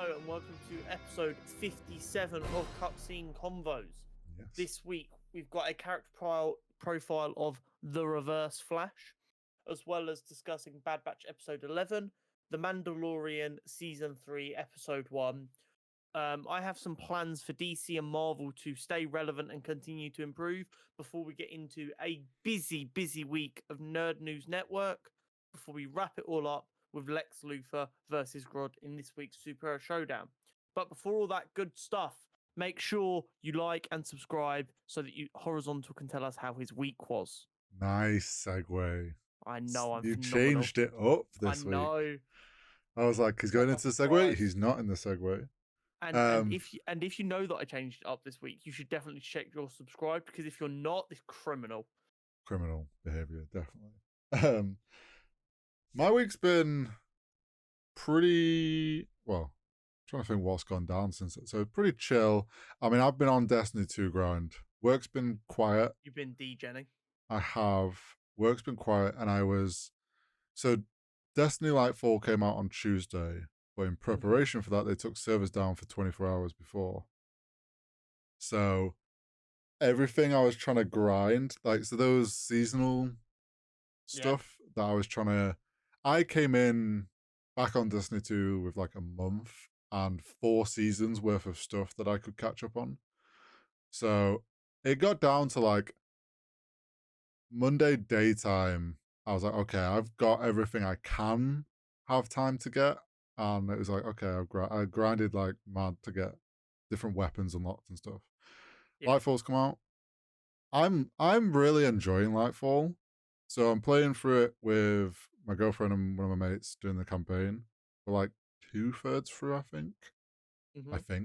Hello and welcome to episode 57 of Cutscene Convos. Yes. This week we've got a character profile of the Reverse Flash, as well as discussing Bad Batch episode 11, The Mandalorian season 3 episode 1. I have some plans for DC and Marvel to stay relevant and continue to improve before we get into a busy week of Nerd News Network, before we wrap it all up with Lex Luthor versus Grodd in this week's Superhero Showdown. But before all that good stuff, make sure you like and subscribe so that Horizontal can tell us how his week was. Nice segue. I know, I'm You phenomenal. changed it up this week. I know. I was like, he's going into the segue. He's not in the segue. And if you know that I changed it up this week, you should definitely check you're subscribed, because if you're not, it's criminal Behavior, definitely. My week's been pretty well. I'm trying to think what's gone down since it. So pretty chill. I mean, I've been on Destiny 2 grind. Work's been quiet. You've been degenning. I have. Work's been quiet, and so Destiny Lightfall came out on Tuesday, but in preparation for that, they took servers down for 24 hours before. So everything I was trying to grind, so those seasonal stuff that I was trying to, I came in back on Destiny 2 with like a month and 4 seasons worth of stuff that I could catch up on. So it got down to like Monday daytime. I was like, okay, I've got everything I can have time to get. And it was like, okay, I grinded like mad to get different weapons unlocked and stuff. Yeah. Lightfall's come out. I'm really enjoying Lightfall. So I'm playing through it with my girlfriend and one of my mates doing the campaign. We're like 2/3 through, I think.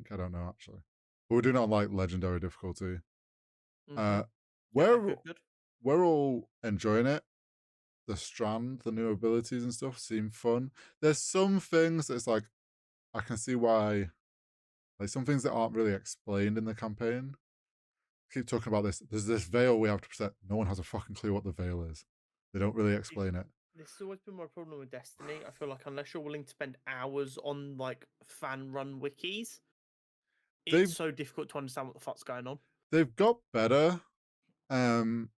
I don't know actually. But we're doing it on like legendary difficulty. We're all enjoying it. The Strand, the new abilities and stuff seem fun. There's some things that's like, I can see why, like some things that aren't really explained in the campaign. I keep talking about this. There's this veil we have to protect. No one has a fucking clue what the veil is. They don't really explain it. This has always been my problem with Destiny. I feel like unless you're willing to spend hours on like fan-run wikis, it's so difficult to understand what the fuck's going on. They've got better. And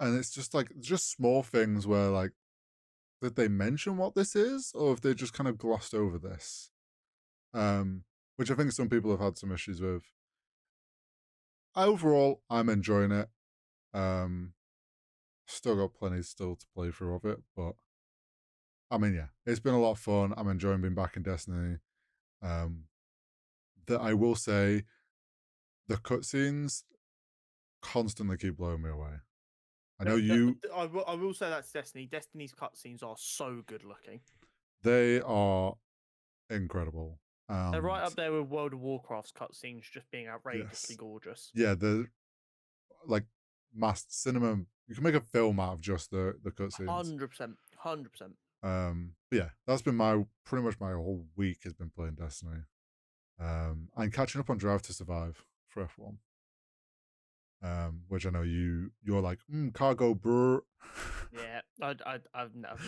it's just small things where like, did they mention what this is, or if they just kind of glossed over this? Which I think some people have had some issues with. Overall, I'm enjoying it. Still got plenty still to play through of it, but I mean, yeah, it's been a lot of fun. I'm enjoying being back in Destiny. That I will say, the cutscenes constantly keep blowing me away. I know I will say that's Destiny. Destiny's cutscenes are so good looking. They are incredible. They're right up there with World of Warcraft's cutscenes just being outrageously gorgeous. Yeah, they're like mass cinema. You can make a film out of just the cutscenes. 100%. But yeah, that's been pretty much my whole week has been playing Destiny. I'm catching up on Drive to Survive for F1. Which I know you're like cargo brr. Yeah, I've never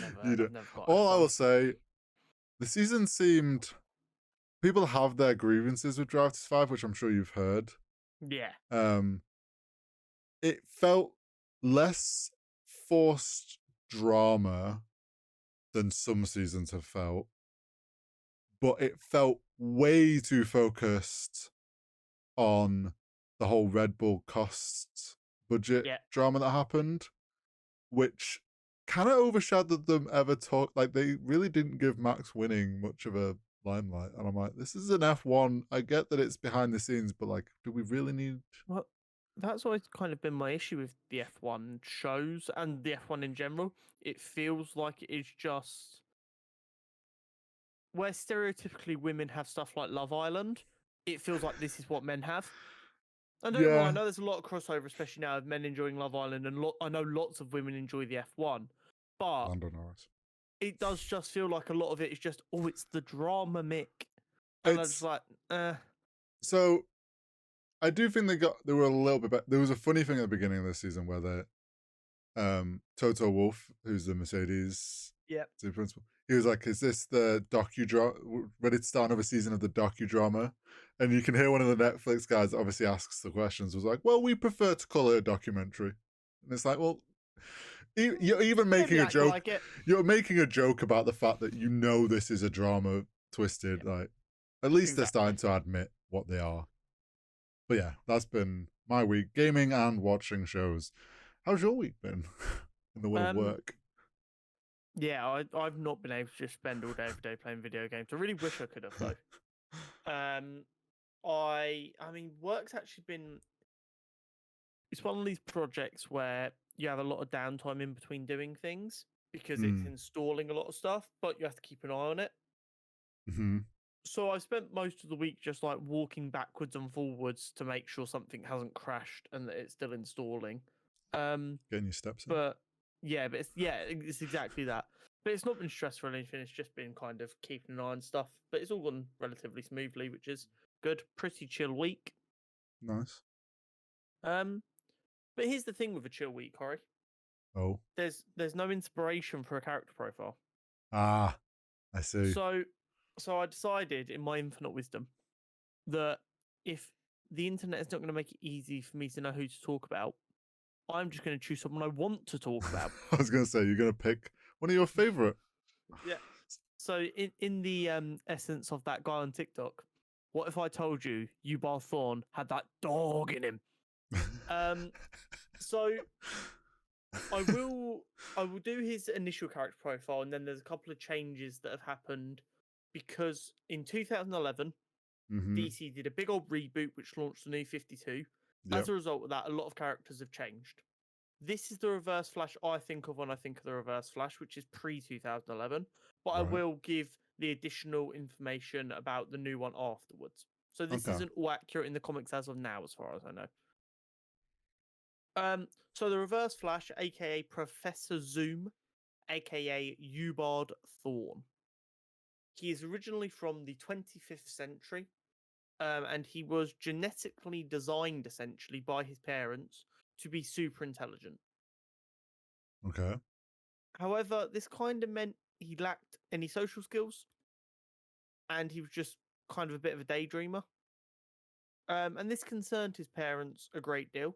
got. All I will say, the season seemed, people have their grievances with Drive to Survive, which I'm sure you've heard. Yeah. It felt less forced drama than some seasons have felt, but it felt way too focused on the whole Red Bull cost budget drama that happened, which kind of overshadowed them ever talk. Like, they really didn't give Max winning much of a limelight. And I'm like, this is an F1. I get that it's behind the scenes, but like, do we really need... Well, that's always kind of been my issue with the F1 shows and the F1 in general. It feels like it is just... where stereotypically women have stuff like Love Island, it feels like this is what men have. And don't worry, I know there's a lot of crossover, especially now of men enjoying Love Island, and I know lots of women enjoy the F1, but it does just feel like a lot of it is just, it's the drama, Mick. And I was like, So, I do think they were a little bit better. There was a funny thing at the beginning of this season where Toto Wolff, who's the Mercedes principal, He was like, "Is this the docudrama? Ready to start another season of the docudrama?" And you can hear one of the Netflix guys that obviously asks the questions was like, "Well, we prefer to call it a documentary." And it's like, well, you're even making Maybe a act joke. like it. You're making a joke about the fact that you know this is a drama twisted. Yeah, Like, at least they're exactly. starting to admit what they are. But yeah, that's been my week, gaming and watching shows. How's your week been in the world of work? Yeah, I've not been able to just spend all day every day playing video games. I really wish I could have though. I mean, work's actually been. It's one of these projects where you have a lot of downtime in between doing things because it's Mm. installing a lot of stuff, but you have to keep an eye on it. Hmm. So I spent most of the week just like walking backwards and forwards to make sure something hasn't crashed and that it's still installing. Getting your steps in. But it's exactly that. But it's not been stressful or anything. It's just been kind of keeping an eye on stuff. But it's all gone relatively smoothly, which is good. Pretty chill week. Nice. But here's the thing with a chill week, Corey. Oh. There's no inspiration for a character profile. Ah, I see. So I decided in my infinite wisdom that if the internet is not going to make it easy for me to know who to talk about, I'm just going to choose someone I want to talk about. I was going to say, you're going to pick one of your favorite. Yeah. So in the essence of that guy on TikTok, what if I told you Yuval Thorne had that dog in him? So I will do his initial character profile, and then there's a couple of changes that have happened because in 2011 Mm-hmm. DC did a big old reboot which launched the New 52. Yep. As a result of that, a lot of characters have changed. This is the Reverse Flash I think of when I think of the Reverse Flash, which is pre 2011. But I Right. will give the additional information about the new one afterwards. So this Okay. isn't all accurate in the comics as of now, as far as I know. So the Reverse Flash, aka Professor Zoom, aka Ubard Thorne. He is originally from the 25th century, and he was genetically designed essentially by his parents to be super intelligent. Okay. However, this kind of meant he lacked any social skills, and he was just kind of a bit of a daydreamer. And this concerned his parents a great deal.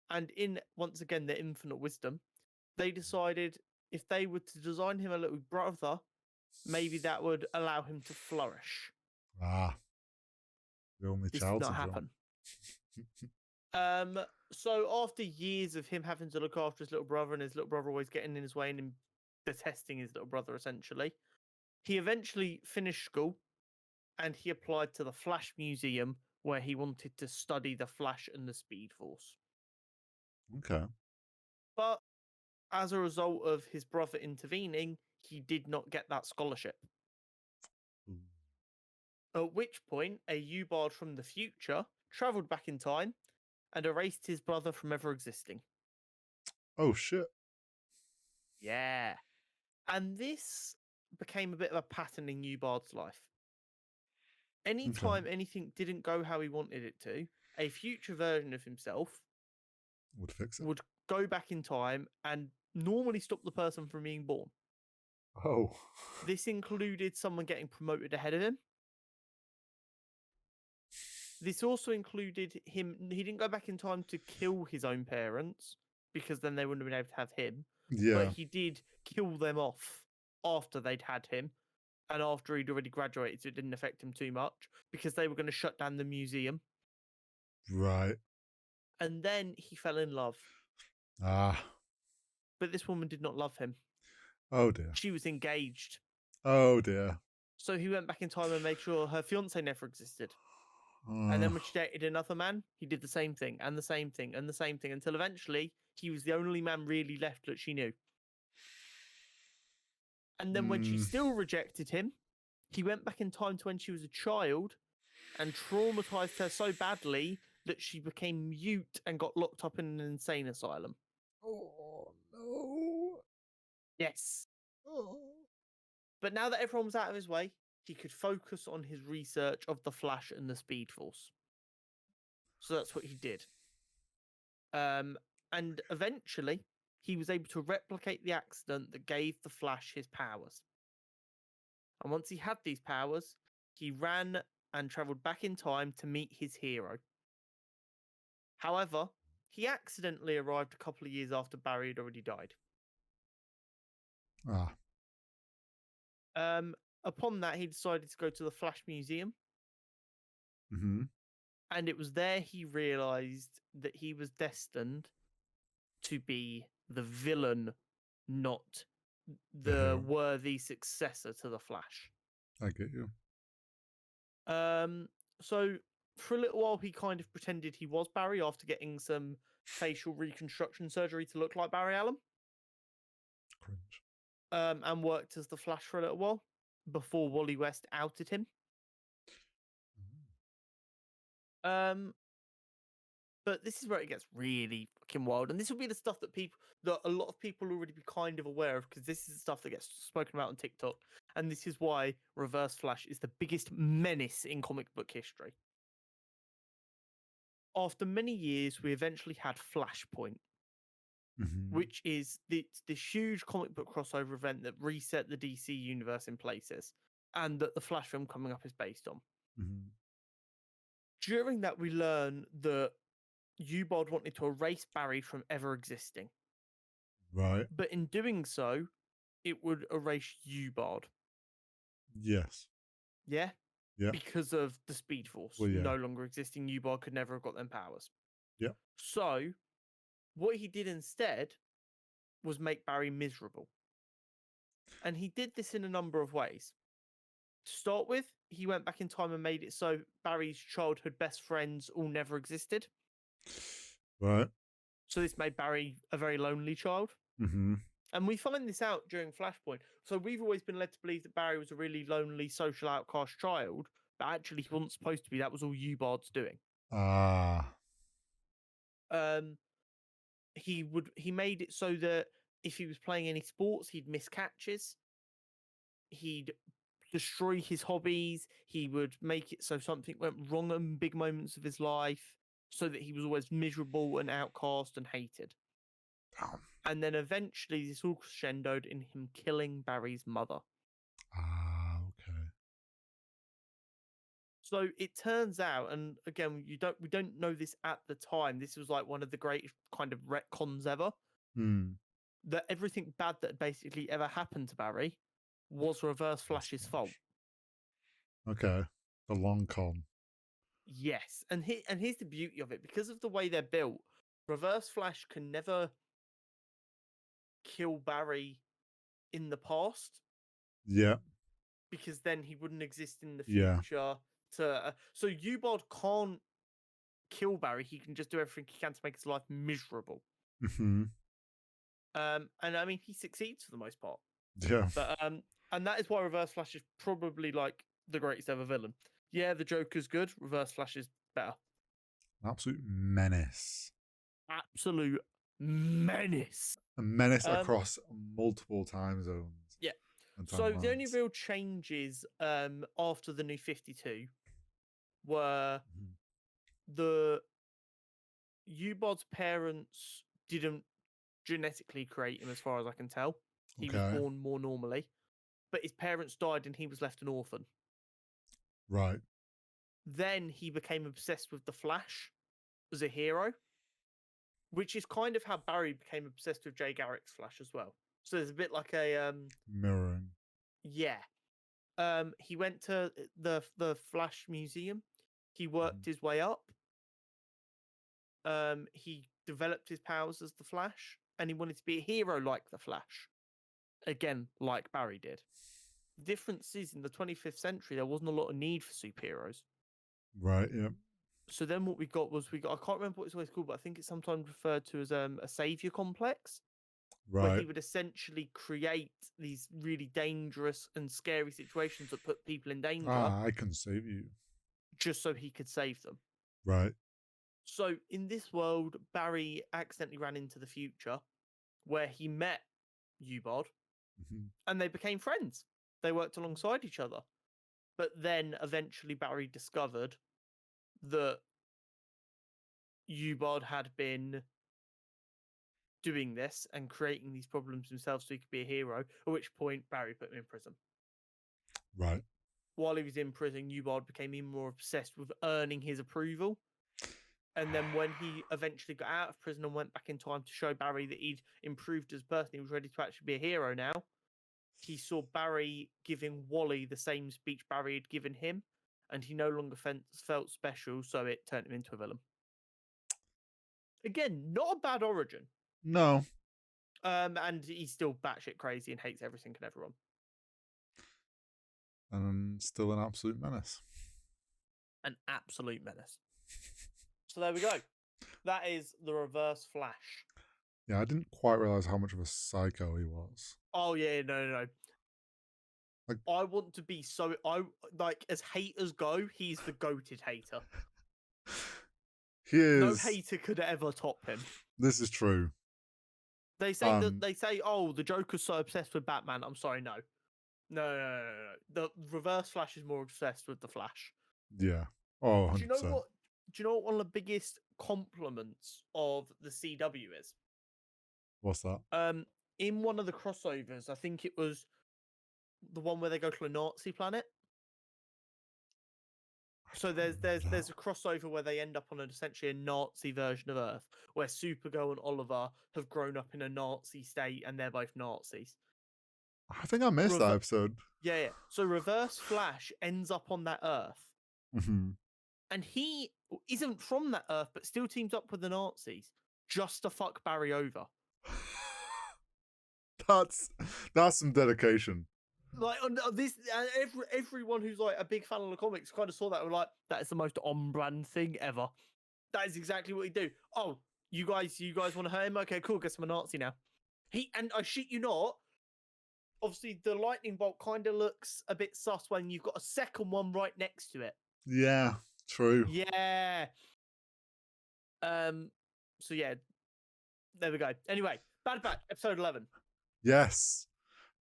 And in once again their infinite wisdom, they decided if they were to design him a little brother, maybe that would allow him to flourish. Ah, the only This did child not syndrome. happen. So after years of him having to look after his little brother and his little brother always getting in his way and him detesting his little brother essentially, he eventually finished school and he applied to the Flash Museum where he wanted to study the Flash and the Speed Force. Okay. But as a result of his brother intervening, he did not get that scholarship. At which point, a U-Bard from the future travelled back in time and erased his brother from ever existing. Oh, shit. Yeah. And this became a bit of a pattern in U-Bard's life. Anytime anything didn't go how he wanted it to, a future version of himself Would fix it. would go back in time and normally stop the person from being born. Oh. This included someone getting promoted ahead of him. This also included him. He didn't go back in time to kill his own parents because then they wouldn't have been able to have him. Yeah. But he did kill them off after they'd had him and after he'd already graduated, so it didn't affect him too much because they were going to shut down the museum. Right. And then he fell in love. Ah. But this woman did not love him. Oh, dear. She was engaged. Oh, dear. So he went back in time and made sure her fiance never existed. And then when she dated another man, he did the same thing and the same thing and the same thing until eventually he was the only man really left that she knew. And then when she still rejected him, he went back in time to when she was a child and traumatized her so badly that she became mute and got locked up in an insane asylum. Oh, no. Yes. Oh. But now that everyone was out of his way, he could focus on his research of the Flash and the Speed Force. So that's what he did. And eventually, he was able to replicate the accident that gave the Flash his powers. And once he had these powers, he ran and travelled back in time to meet his hero. However, he accidentally arrived a couple of years after Barry had already died. Ah. Upon that, he decided to go to the Flash Museum. Mm-hmm. And it was there he realized that he was destined to be the villain, not the hero. worthy successor to the Flash. I get you. So for a little while, he kind of pretended he was Barry after getting some facial reconstruction surgery to look like Barry Allen. Cringe. And worked as the Flash for a little while before Wally West outed him. But this is where it gets really fucking wild, and this will be the stuff that a lot of people already be kind of aware of, because this is the stuff that gets spoken about on TikTok, and this is why Reverse Flash is the biggest menace in comic book history. After many years, we eventually had Flashpoint, which is this huge comic book crossover event that reset the DC universe in places, and that the Flash film coming up is based on. During that, we learn that U-Bod wanted to erase Barry from ever existing. Right. But in doing so, it would erase U-Bod. Yes. Yeah? Yeah. Because of the Speed Force no longer existing, U-Bod could never have got them powers. Yeah. So, what he did instead was make Barry miserable. And he did this in a number of ways. To start with, he went back in time and made it so Barry's childhood best friends all never existed. Right. So this made Barry a very lonely child. And we find this out during Flashpoint. So we've always been led to believe that Barry was a really lonely social outcast child, but actually he wasn't supposed to be. That was all U-Bod's doing. He made it so that if he was playing any sports, he'd miss catches. He'd destroy his hobbies. He would make it so something went wrong in big moments of his life, so that he was always miserable and outcast and hated. And then eventually this all crescendoed in him killing Barry's mother. Okay. So it turns out, and again, we don't know this at the time, this was like one of the great kind of retcons ever, that everything bad that basically ever happened to Barry was Reverse Flash's fault. Okay. The long con. Yes, and here's the beauty of it. Because of the way they're built, Reverse Flash can never kill Barry in the past. Yeah. Because then he wouldn't exist in the future. So U-Bod can't kill Barry. He can just do everything he can to make his life miserable. And I mean, he succeeds for the most part. Yeah. But and that is why Reverse Flash is probably like the greatest ever villain. Yeah, the Joker's good. Reverse Flash is better. Absolute menace. Absolute menace. A menace across multiple time zones. Yeah. So the only real changes after the New 52 were the U-Bod's parents didn't genetically create him, as far as I can tell. He was born more normally. But his parents died and he was left an orphan. Right. Then he became obsessed with the Flash as a hero, which is kind of how Barry became obsessed with Jay Garrick's Flash as well. So there's a bit like a mirroring. Yeah. He went to the Flash Museum. He worked his way up. He developed his powers as the Flash, and he wanted to be a hero like the Flash. Again, like Barry did. The difference is, in the 25th century, there wasn't a lot of need for superheroes. Right, yeah. So then what we got, I can't remember what it's always called, but I think it's sometimes referred to as a savior complex. Right. Where he would essentially create these really dangerous and scary situations that put people in danger. I can save you. Just so he could save them. Right. So in this world, Barry accidentally ran into the future where he met U-Bod and they became friends. They worked alongside each other. But then eventually Barry discovered that U-Bod had been doing this and creating these problems himself so he could be a hero, at which point Barry put him in prison. Right. While he was in prison, Newbold became even more obsessed with earning his approval. And then when he eventually got out of prison and went back in time to show Barry that he'd improved as a person, he was ready to actually be a hero now. He saw Barry giving Wally the same speech Barry had given him, and he no longer felt special, so it turned him into a villain. Again, not a bad origin. No. And he's still batshit crazy and hates everything and everyone. And still an absolute menace. An absolute menace. So there we go. That is the Reverse Flash. Yeah, I didn't quite realize how much of a psycho he was. Oh yeah, no. Like, I want to be so as haters go, he's the goated hater. He is. No hater could ever top him. This is true. They say oh, the Joker's so obsessed with Batman. I'm sorry, no. The Reverse Flash is more obsessed with the Flash. Yeah. Oh, 100%. Do you know what one of the biggest compliments of the CW is? What's that? In one of the crossovers, I think it was the one where they go to a Nazi planet. So there's a crossover where they end up on essentially a Nazi version of Earth, where Supergirl and Oliver have grown up in a Nazi state and they're both Nazis. I think I missed that episode. Yeah. So Reverse Flash ends up on that Earth. Mm-hmm. And he isn't from that Earth, but still teams up with the Nazis just to fuck Barry over. That's some dedication. Like on this, everyone who's like a big fan of the comics kind of saw that and were like, that is the most on-brand thing ever. That is exactly what he do. Oh, you guys want to hurt him? Okay, cool. Guess I'm a Nazi now. And I shit you not. Obviously, the lightning bolt kind of looks a bit sus when you've got a second one right next to it. Yeah, true. Yeah. So yeah, there we go. Anyway, Bad Batch episode 11. Yes,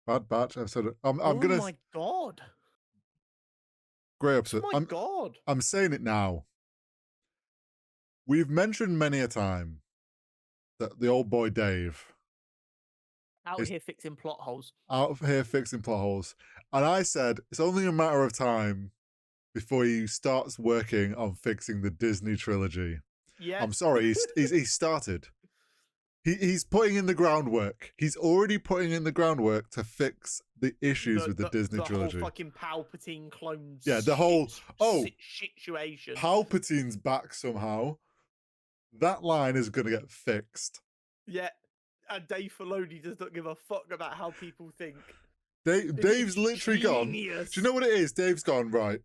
Bad Batch episode. I'm oh gonna. My God. Great episode. Oh my God. I'm saying it now. We've mentioned many a time that the old boy Dave out here fixing plot holes. And I said it's only a matter of time before he starts working on fixing the Disney trilogy. Yeah. I'm sorry, he's started. He's putting in the groundwork. He's already putting in the groundwork to fix the issues with the Disney trilogy. The whole fucking Palpatine clones. Yeah, the whole situation. Palpatine's back somehow. That line is going to get fixed. Yeah, and Dave Filoni does not give a fuck about how people think. Dave's literally gone. Do you know what it is? Dave's gone, right,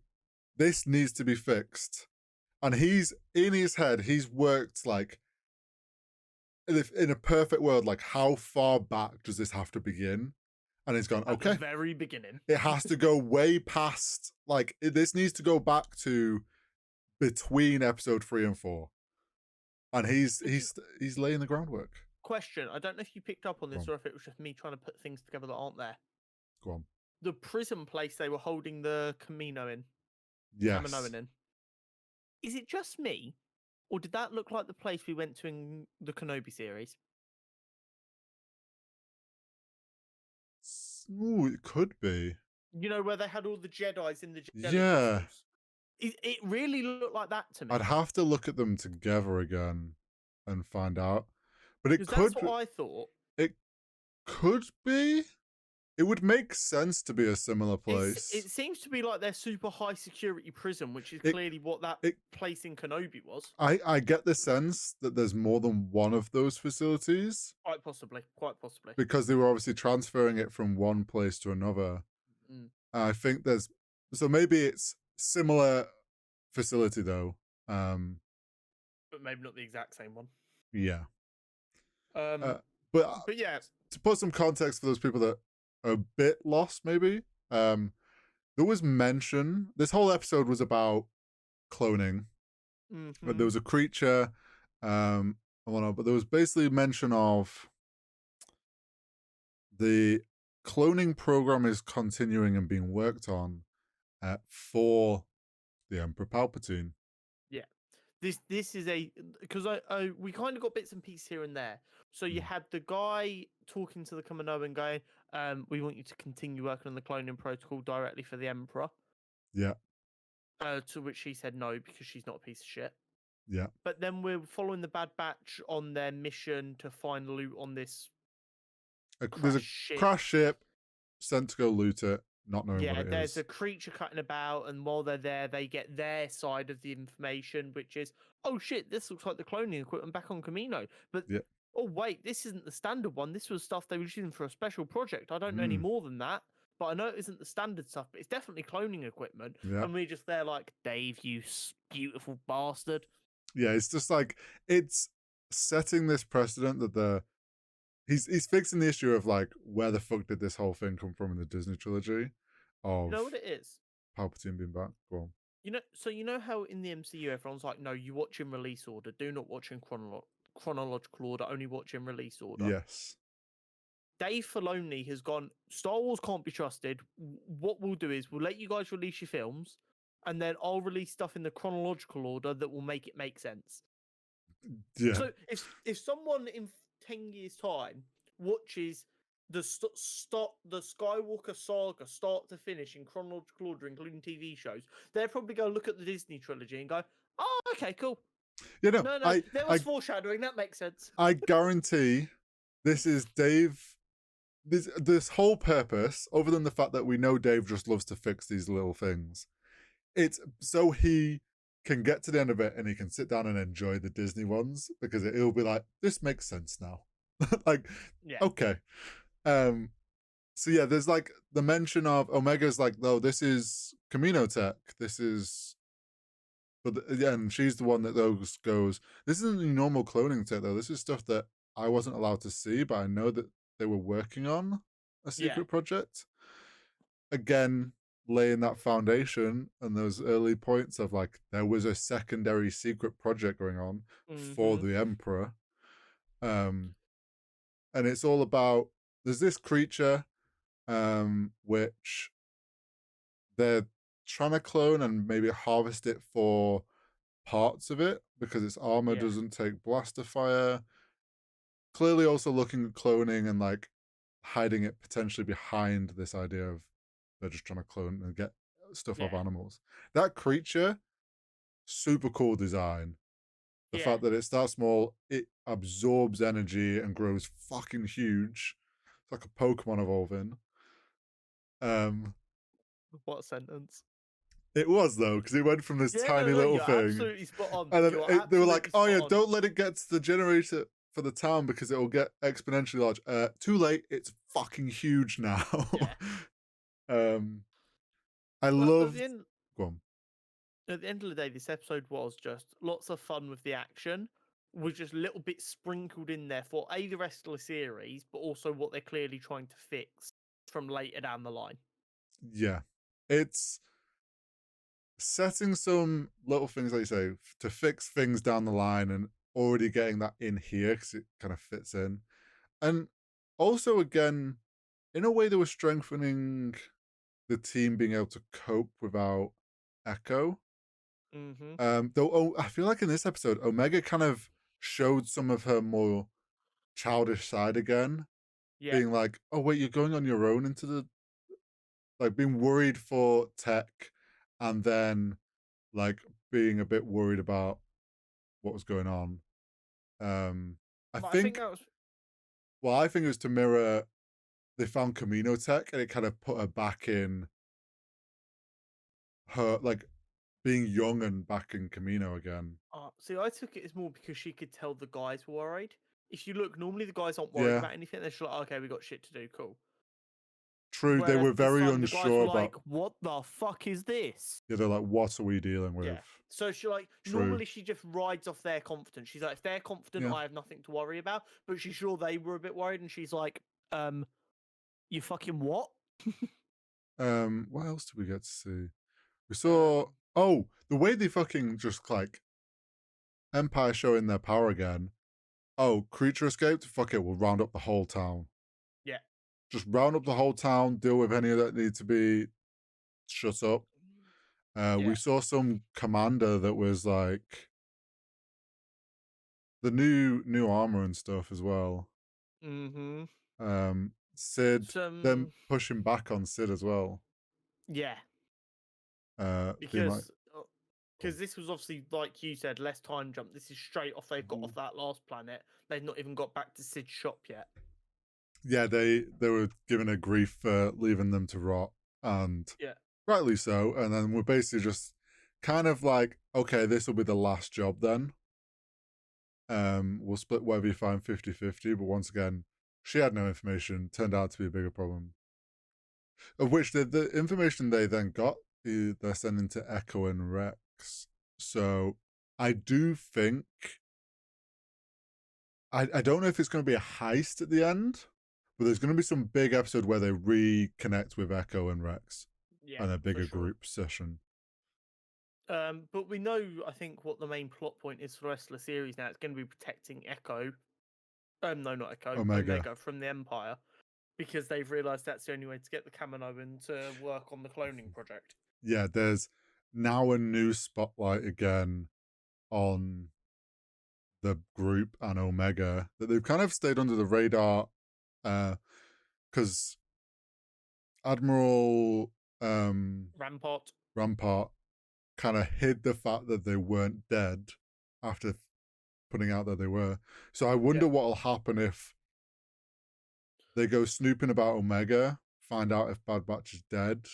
this needs to be fixed. And he's, in his head, he's worked like, in a perfect world, like how far back does this have to begin? And he's gone, okay. At the very beginning. It has to go way past, like, this needs to go back to between episode 3 and 4. And he's laying the groundwork. Question, I don't know if you picked up on this or if it was just me trying to put things together that aren't there. Go on. The prison place they were holding the Camino in. Yes. Kaminoan in. Is it just me? Or did that look like the place we went to in the Kenobi series? Ooh, it could be. You know, where they had all the Jedis in the Jedi Yeah. crystals? It really looked like that to me. I'd have to look at them together again and find out. But it could. That's what I thought. It could be. It would make sense to be a similar place. It seems to be like their super high security prison, which is clearly what that place in Kenobi was. I get the sense that there's more than one of those facilities. Quite possibly. Because they were obviously transferring it from one place to another. I think there's... So maybe it's similar facility, though. But maybe not the exact same one. Yeah. But yeah. To put some context for those people that are a bit lost, maybe, there was mention... This whole episode was about cloning. But there was a creature, but there was basically mention of the cloning program is continuing and being worked on for the Emperor Palpatine. Yeah. This is because we kind of got bits and pieces here and there. So you had the guy talking to the Kaminoan going, we want you to continue working on the cloning protocol directly for the Emperor. Yeah. To which she said no because she's not a piece of shit. Yeah. But then we're following the Bad Batch on their mission to find loot on this There's a crash ship sent to go loot it, not knowing what it is. There's a creature cutting about, and while they're there, they get their side of the information, which is, oh shit, this looks like the cloning equipment back on Camino. But oh wait, this isn't the standard one. This was stuff they were using for a special project. I don't know any more than that, but I know it isn't the standard stuff. But it's definitely cloning equipment. Yeah. And we're just there like, Dave, you beautiful bastard. Yeah, it's just like, it's setting this precedent that he's fixing the issue of like, where the fuck did this whole thing come from in the Disney trilogy? Of you know what it is? Palpatine being back. Go on. You know how in the MCU everyone's like, no, you watch in release order. Do not watch in chronological order. Only watch in release order. Yes. Dave Filoni has gone, Star Wars can't be trusted. What we'll do is we'll let you guys release your films, and then I'll release stuff in the chronological order that will make it make sense. Yeah. So if someone in 10 years' time watches the Skywalker saga start to finish in chronological order, including TV shows, they're probably going to look at the Disney trilogy and go, "Oh, okay, cool." You know, no, there was foreshadowing. That makes sense. I guarantee this is Dave. This whole purpose, other than the fact that we know Dave just loves to fix these little things, it's so he can get to the end of it and he can sit down and enjoy the Disney ones, because it'll be like, this makes sense now. Like, okay. So yeah, there's like the mention of Omega's like, no, this is Camino tech. This is, but and she's the one that goes, this isn't any normal cloning tech though. This is stuff that I wasn't allowed to see, but I know that they were working on a secret project. Again, laying that foundation and those early points of like, there was a secondary secret project going on for the Emperor. And it's all about, there's this creature which they're trying to clone and maybe harvest it for parts of it because its armor doesn't take blaster fire. Clearly also looking at cloning and like hiding it potentially behind this idea of they're just trying to clone and get stuff off animals. That creature, super cool design. The fact that it starts small, it absorbs energy and grows fucking huge. It's like a Pokemon evolving. What a sentence. It was though, because it went from this tiny little thing. Absolutely spot on. And then they were like, oh yeah, don't let it get to the generator for the town because it will get exponentially large. Too late, it's fucking huge now. I love. Go on. At the end of the day, this episode was just lots of fun with the action, with just little bits sprinkled in there for the rest of the series, but also what they're clearly trying to fix from later down the line. Yeah, it's setting some little things, like you say, to fix things down the line and already getting that in here because it kind of fits in. And also, again, in a way, they were strengthening the team being able to cope without Echo. Though I feel like in this episode, Omega kind of showed some of her more childish side again. Being like, oh wait, you're going on your own into the, like, being worried for Tech and then like being a bit worried about what was going on. I think that was, well, I think it was to mirror, they found Camino Tech and it kind of put her back in her, like, being young and back in Camino again. See, I took it as more because she could tell the guys were worried. If you look, normally the guys aren't worried about anything. They're just like, okay, we got shit to do, cool. True, they were very unsure about, like, what the fuck is this? Yeah, they're like, what are we dealing with? So she like, normally she just rides off their confidence. She's like, if they're confident, I have nothing to worry about. But she's sure they were a bit worried, and she's like, you fucking what? What else did we get to see? We saw, the way they fucking just like Empire showing their power again. Oh, creature escaped? Fuck it, we'll round up the whole town. Yeah. Just round up the whole town, deal with any that need to be shut up. We saw some commander that was like the new armor and stuff as well. Mm-hmm. Sid, them Some pushing back on Sid as well. yeah, Being like, because this was obviously, like you said, less time jump. This is straight off. They've got off that last planet. They've not even got back to Sid's shop yet. yeah, they were given a grief for leaving them to rot, and Yeah. rightly so. And then we're basically just kind of like, okay, this will be the last job then. We'll split whatever you find 50-50, but once again, she had no information, turned out to be a bigger problem. Of which the information they then got, they're sending to Echo and Rex. So I do think, I don't know if it's going to be a heist at the end, but there's going to be some big episode where they reconnect with Echo and Rex and a bigger group session. But we know, I think, what the main plot point is for the rest of the series now. It's going to be protecting Echo. No, not Echo. Omega from the Empire, because they've realised that's the only way to get the Kaminoan to work on the cloning project. Yeah, there's now a new spotlight again on the group and Omega that they've kind of stayed under the radar, because Admiral Rampart kind of hid the fact that they weren't dead after putting out that they were. So I wonder what'll happen if they go snooping about Omega, find out if Bad Batch is dead.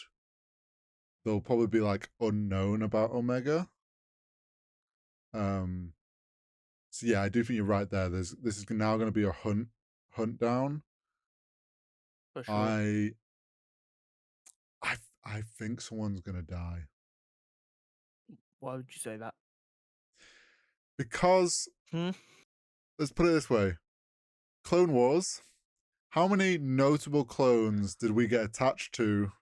They'll probably be like unknown about Omega. So yeah, I do think you're right there. This is now going to be a hunt down. For sure. I think someone's going to die. Why would you say that? Because let's put it this way: Clone Wars. How many notable clones did we get attached to,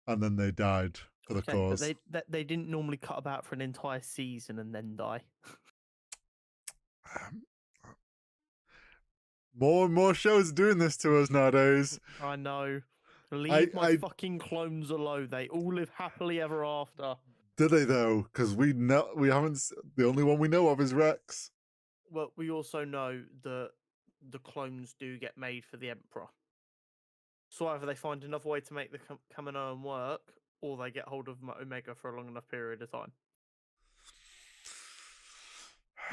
and then they died for the cause? But they didn't normally cut about for an entire season and then die. More and more shows doing this to us nowadays. I know. Leave my fucking clones alone. They all live happily ever after. Do they though? Because we haven't. The only one we know of is Rex. Well, we also know that the clones do get made for the Emperor. So either they find another way to make the Kaminoan work, or they get hold of Omega for a long enough period of time.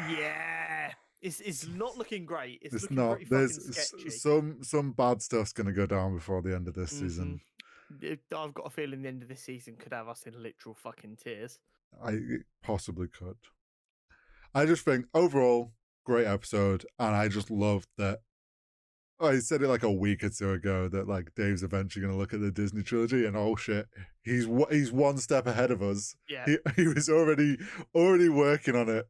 Yeah, it's not looking great. It's looking not. Pretty There's fucking sketchy. some bad stuff's gonna go down before the end of this season. I've got a feeling the end of this season could have us in literal fucking tears. It possibly could. I just think overall great episode, and I just loved that. I said it like a week or two ago that like Dave's eventually going to look at the Disney trilogy, and oh shit, he's one step ahead of us. Yeah, he was already working on it.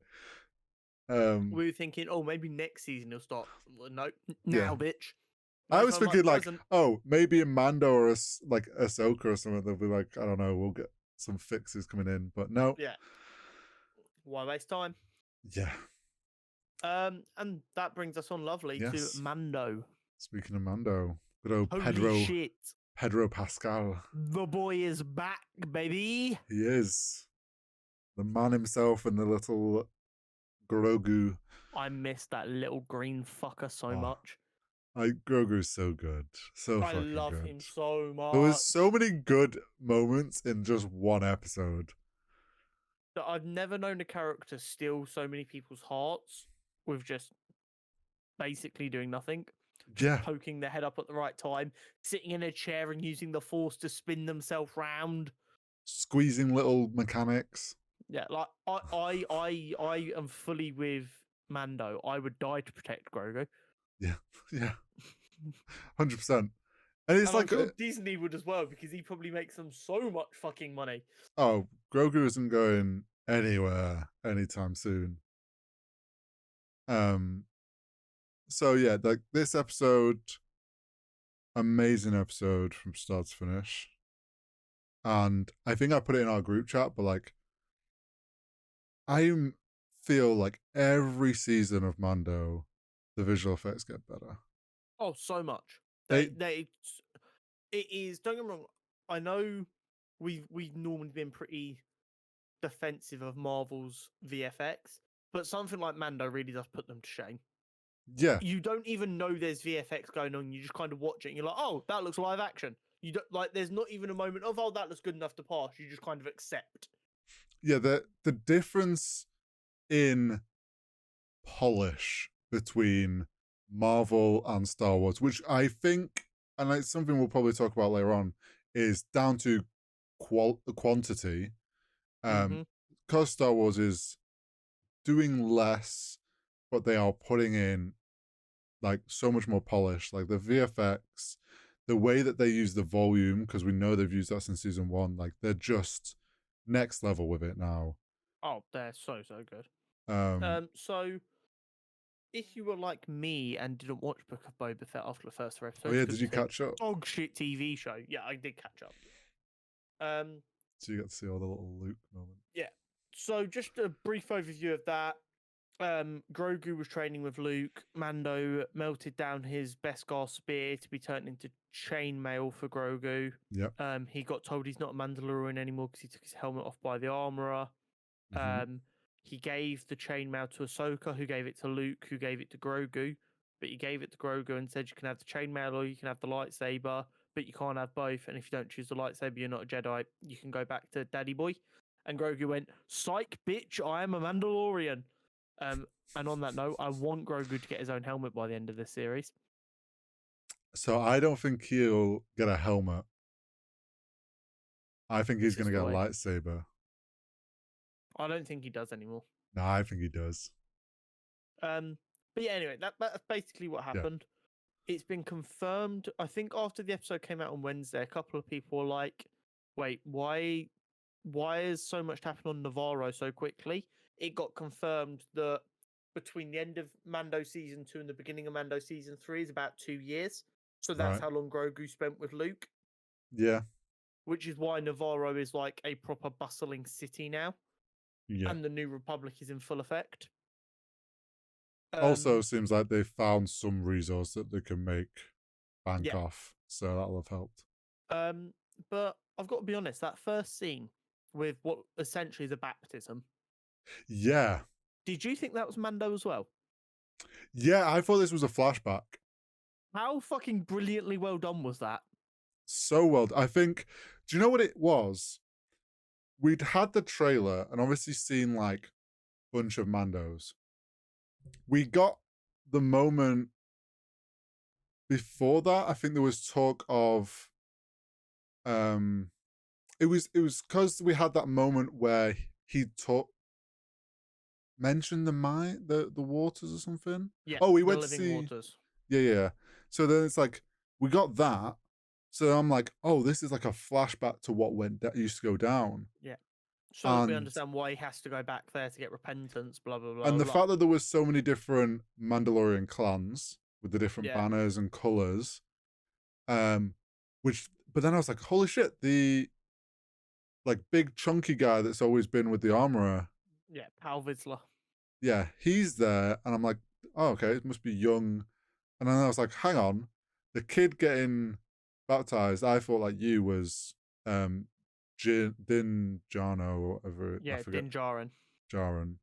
We were thinking, oh, maybe next season he'll start. No, now, bitch. I was thinking like, oh, maybe a Mando or like Ahsoka or something. They'll be like, I don't know, we'll get some fixes coming in, but no. Yeah. Why waste time? Yeah. And that brings us on lovely to Mando. Speaking of Mando, good old Pedro Pascal. The boy is back, baby. He is. The man himself and the little Grogu. I miss that little green fucker so much. Grogu's so good. I love him so much. There was so many good moments in just one episode. That I've never known a character steal so many people's hearts with just basically doing nothing. Just poking their head up at the right time, sitting in a chair and using the force to spin themselves round. Squeezing little mechanics. Yeah, like I am fully with Mando. I would die to protect Grogu. Yeah, 100%. And it's like I'm sure Disney would as well, because he probably makes them so much fucking money. Oh, Grogu isn't going anywhere anytime soon. So yeah, like this episode, amazing episode from start to finish. And I think I put it in our group chat, but like I feel like every season of Mando, the visual effects get better. Oh, so much. It is. Don't get me wrong. I know we've normally been pretty defensive of Marvel's VFX, But something like Mando really does put them to shame. Yeah. You don't even know there's VFX going on. You just kind of watch it and you're like, oh, that looks live action. You don't like. There's not even a moment of, oh, that looks good enough to pass. You just kind of accept. Yeah, the difference in polish between Marvel and Star Wars, which I think, and it's something we'll probably talk about later on, is down to quantity. Because Star Wars is doing less, but they are putting in like so much more polish. Like the VFX, the way that they use the volume, because we know they've used that since season 1, like they're just next level with it now. Oh, they're so good. Um, So if you were like me and didn't watch Book of Boba Fett after the first 3 episodes, oh yeah, 'cause did you it's a catch up? dog shit TV show. Yeah, I did catch up. So you got to see all the little Luke moments. Yeah. So just a brief overview of that. Grogu was training with Luke. Mando melted down his Beskar spear to be turned into chainmail for Grogu. Yep. He got told he's not a Mandalorian anymore because he took his helmet off by the armorer. He gave the chainmail to Ahsoka, who gave it to Luke, who gave it to Grogu. But he gave it to Grogu and said you can have the chainmail or you can have the lightsaber, but you can't have both. And if you don't choose the lightsaber, you're not a Jedi. You can go back to Daddy Boy. And Grogu went, psych, bitch, I am a Mandalorian. And on that note, I want Grogu to get his own helmet by the end of this series. So I don't think he'll get a helmet. I think he's going to get a lightsaber. I don't think he does anymore. No, I think he does. But yeah, anyway, that's basically what happened. Yeah. It's been confirmed. I think after the episode came out on Wednesday, a couple of people were like, wait, why has so much happened on Navarro so quickly? It got confirmed that between the end of Mando season 2 and the beginning of Mando season 3 is about 2 years. So that's how long Grogu spent with Luke. Yeah. Which is why Navarro is like a proper bustling city now. Yeah. And the New Republic is in full effect. Also, seems like they found some resource that they can make bank off. So that'll have helped. But I've got to be honest, that first scene with what essentially is a baptism. Yeah. Did you think that was Mando as well? Yeah, I thought this was a flashback. How fucking brilliantly well done was that? So well. I think, do you know what it was? We'd had the trailer and obviously seen like a bunch of Mandos. We got the moment before that. I think there was talk of it was because we had that moment where he mentioned the waters or something. Yeah. Oh, we went to see waters. Yeah. So then it's like we got that. So I'm like, oh, this is like a flashback to what used to go down. Yeah. So that we understand why he has to go back there to get repentance, blah, blah, blah. And the fact that there was so many different Mandalorian clans with the different banners and colours, but then I was like, holy shit, the like big chunky guy that's always been with the armorer. Yeah, Pal Vizsla. Yeah, he's there. And I'm like, oh, okay, it must be young. And then I was like, hang on, the kid getting baptized, I thought like you was Din Jano or whatever. Yeah, Din Djarin. Djarin.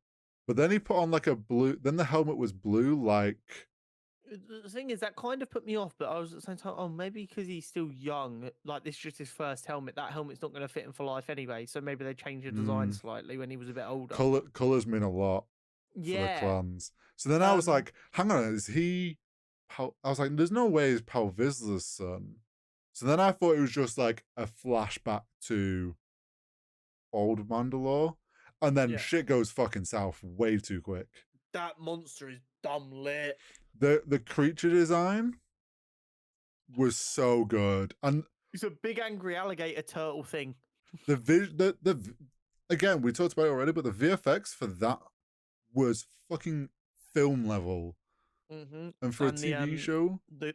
But then he put on like a blue, then the helmet was blue, like... The thing is, that kind of put me off, but I was at the same time, oh, maybe because he's still young, like this is just his first helmet, that helmet's not going to fit him for life anyway, so maybe they changed the design slightly when he was a bit older. Colours mean a lot for the clans. So then I was like, hang on, is he... I was like, there's no way he's Pal Vizsla's son. So then I thought it was just like a flashback to old Mandalore. And then shit goes fucking south way too quick. That monster is dumb lit. The creature design was so good. And it's a big angry alligator turtle thing. Again, we talked about it already, but the VFX for that was fucking film level. And for a TV show, the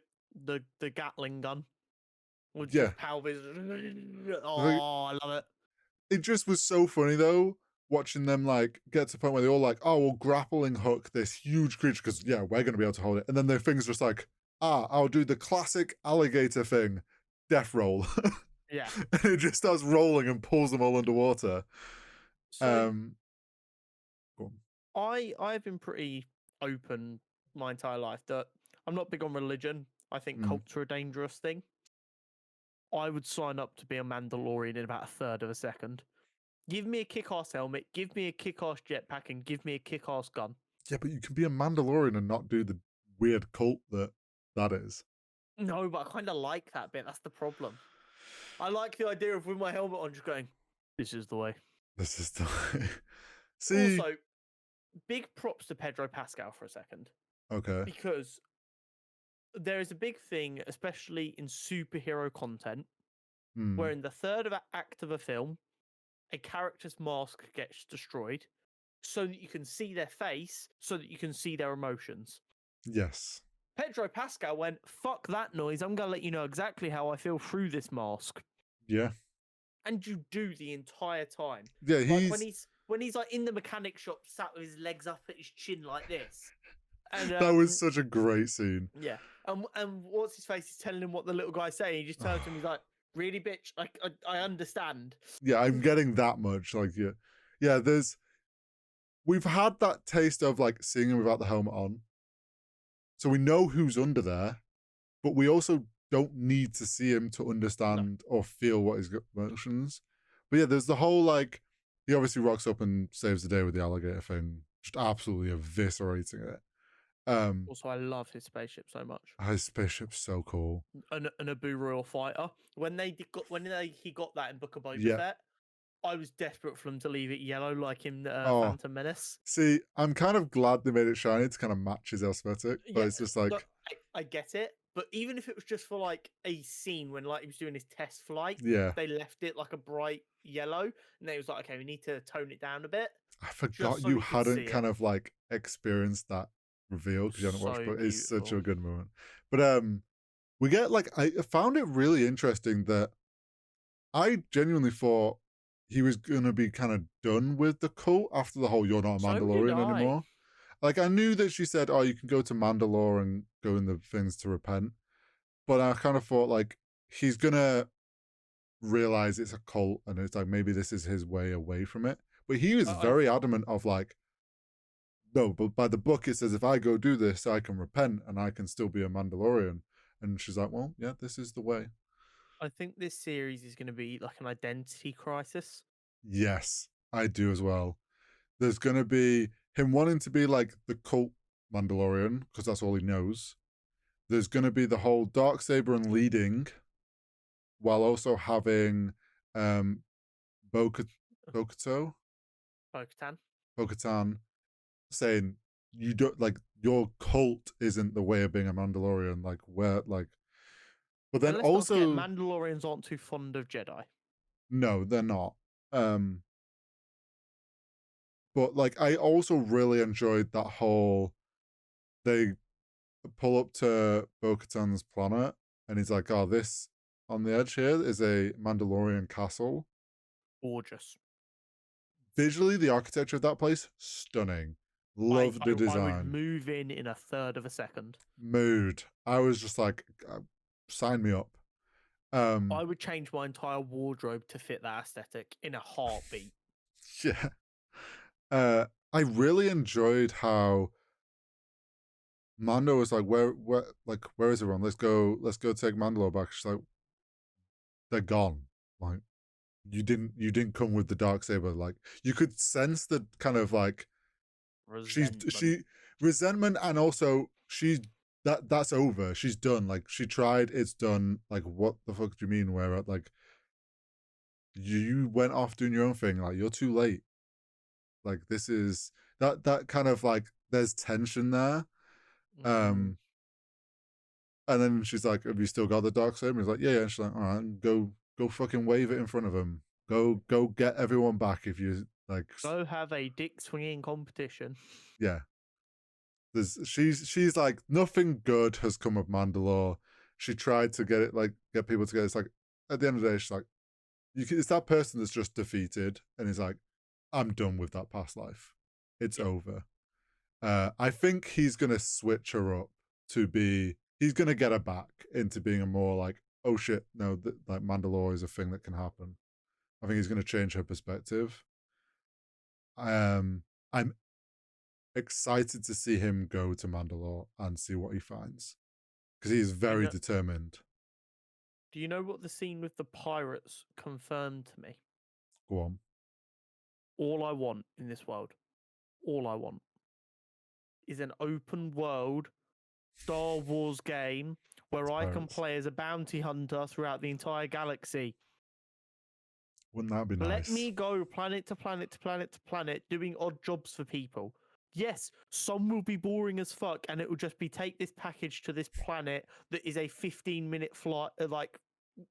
Gatling gun. Yeah. Oh, I love it. It just was so funny though, watching them like get to the point where they're all like, oh, we'll grappling hook this huge creature because we're going to be able to hold it. And then their thing's just like, I'll do the classic alligator thing, death roll. Yeah. And it just starts rolling and pulls them all underwater. So, I've been pretty open my entire life that I'm not big on religion. I think cults are a dangerous thing. I would sign up to be a Mandalorian in about a third of a second. Give me a kick-ass helmet, give me a kick-ass jetpack, and give me a kick-ass gun. Yeah, but you can be a Mandalorian and not do the weird cult that is. No, but I kind of like that bit. That's the problem. I like the idea of with my helmet on, just going, "This is the way." This is the way. See, Also, big props to Pedro Pascal for a second, okay. because there is a big thing, especially in superhero content, where in the third act of a film, a character's mask gets destroyed so that you can see their face, so that you can see their emotions. Yes. Pedro Pascal went, "Fuck that noise. I'm going to let you know exactly how I feel through this mask." Yeah. And you do the entire time. Yeah, like when he's like in the mechanic shop, sat with his legs up at his chin like this. And that was such a great scene. Yeah. And what's his face? He's telling him what the little guy's saying. He just turns to him. He's like, "Really, bitch? I understand." Yeah, I'm getting that much. Like, yeah. We've had that taste of like seeing him without the helmet on, so we know who's under there, but we also don't need to see him to understand or feel what his emotions. But yeah, there's the whole like he obviously rocks up and saves the day with the alligator thing, just absolutely eviscerating it. Also, I love his spaceship so much. His spaceship's so cool. An Abu Royal fighter. When he got that in Book of Boba Fett, I was desperate for them to leave it yellow like in Phantom Menace. See, I'm kind of glad they made it shiny to kind of match his aesthetic, but it's just like... I get it, but even if it was just for like a scene when like he was doing his test flight, they left it like a bright yellow, and then it was like, okay, we need to tone it down a bit. I forgot you hadn't kind of like experienced that reveal because you hadn't watched, but it's such a good moment. But we get like, I found it really interesting that I genuinely thought he was gonna be kind of done with the cult after the whole "you're not a Mandalorian anymore." Like, I knew that she said, "Oh, you can go to Mandalore and go in the things to repent," but I kind of thought like he's gonna realize it's a cult and it's like maybe this is his way away from it. But he was very adamant of like, no, but by the book it says if I go do this, I can repent and I can still be a Mandalorian. And she's like, well, yeah, this is the way. I think this series is going to be like an identity crisis. Yes, I do as well. There's going to be him wanting to be like the cult Mandalorian because that's all he knows. There's going to be the whole Darksaber and leading while also having Bo-Katan saying you don't like your cult isn't the way of being a Mandalorian, like where like but then also Mandalorians aren't too fond of Jedi. No, they're not. But like I also really enjoyed that whole they pull up to Bo-Katan's planet and he's like, oh, this on the edge here is a Mandalorian castle. Gorgeous. Visually, the architecture of that place, stunning. Love the design. I would move in a third of a second. Mood. I was just like, sign me up. I would change my entire wardrobe to fit that aesthetic in a heartbeat. Yeah. I really enjoyed how Mando was like, where is everyone? Let's go take Mandalore back. She's like, they're gone. Like, you didn't come with the Darksaber. Like, you could sense the kind of like resentment and also that's over. She's done. Like, she tried, it's done. Like, what the fuck do you mean? Where like you went off doing your own thing, like you're too late. Like, this is that kind of like there's tension there. And then she's like, have you still got the Darksaber? He's like, yeah. And she's like, all right, go fucking wave it in front of him. Go get everyone back if you like. Go have a dick swinging competition. Yeah. She's like, nothing good has come of Mandalore. She tried to get people together. It's like, at the end of the day, she's like, it's that person that's just defeated and is like, I'm done with that past life. It's over. I think he's gonna switch her up to be. He's gonna get her back into being a more like, oh shit, no, like Mandalore is a thing that can happen. I think he's gonna change her perspective. I'm excited to see him go to Mandalore and see what he finds, because he is very determined. Do you know what the scene with the pirates confirmed to me? Go on. All I want in this world, all I want, is an open world Star Wars game where I can play as a bounty hunter throughout the entire galaxy. Wouldn't that be nice? Let me go planet to planet to planet to planet doing odd jobs for people. Yes, some will be boring as fuck, and it will just be take this package to this planet that is a 15-minute flight, like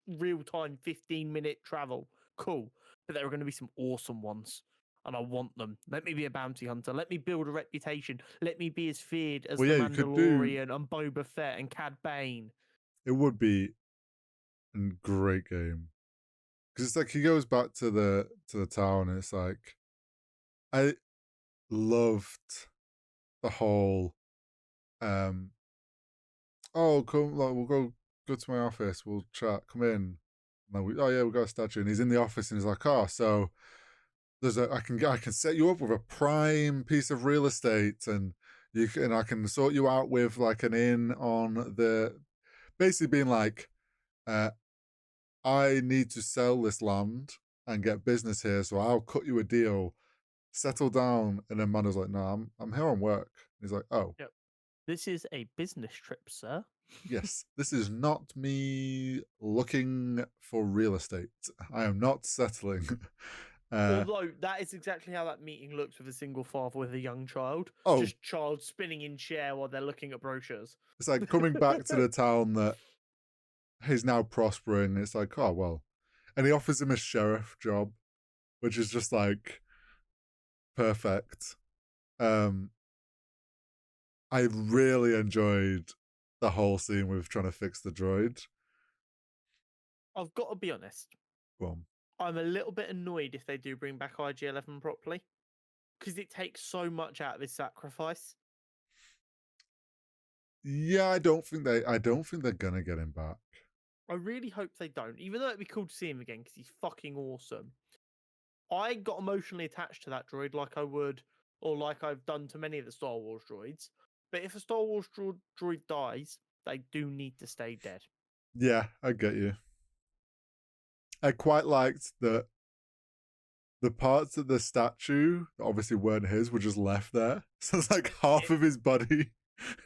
real-time 15-minute travel. Cool. But there are going to be some awesome ones, and I want them. Let me be a bounty hunter. Let me build a reputation. Let me be as feared as the Mandalorian and Boba Fett and Cad Bane. It would be a great game. Because it's like he goes back to the town, and it's like, I loved the whole oh, come, like, we'll go to my office, we'll chat, come in. And oh yeah, we've got a statue, and he's in the office, and he's like, oh, so there's I can set you up with a prime piece of real estate, and I can sort you out with like an inn on the, basically being like, I need to sell this land and get business here, so I'll cut you a deal, settle down. And then Mando's like, no, I'm here on work. And he's like, oh. Yep. This is a business trip, sir. Yes, this is not me looking for real estate. I am not settling. Although that is exactly how that meeting looks with a single father with a young child. Oh. Just child spinning in chair while they're looking at brochures. It's like coming back to the town that he's now prospering. It's like, oh, well. And he offers him a sheriff job, which is just like perfect. I really enjoyed the whole scene with trying to fix the droid. I've got to be honest. Go on. I'm a little bit annoyed if they do bring back IG-11 properly, because it takes so much out of his sacrifice. Yeah, I don't think they're gonna get him back. I really hope they don't, even though it'd be cool to see him again because he's fucking awesome. I got emotionally attached to that droid like I would, or like I've done to many of the Star Wars droids. But if a Star Wars droid dies, they do need to stay dead. Yeah, I get you. I quite liked that the parts of the statue that obviously weren't his were just left there. So it's like half of his body.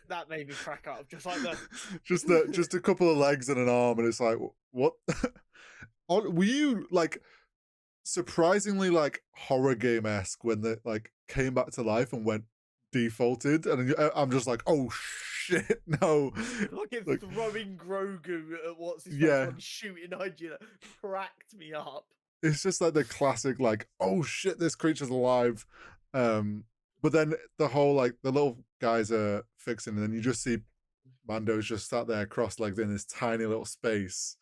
That made me crack up, just like that. just a couple of legs and an arm, and it's like, what? Were you like surprisingly like horror game-esque when they like came back to life and went defaulted? And I'm just like, oh shit, no. Like it's throwing Grogu at what's his face, shooting IG, cracked me up. It's just like the classic, like, oh shit, this creature's alive. But then the whole, like, the little guys are fixing, and then you just see Mando's just sat there cross-legged in this tiny little space.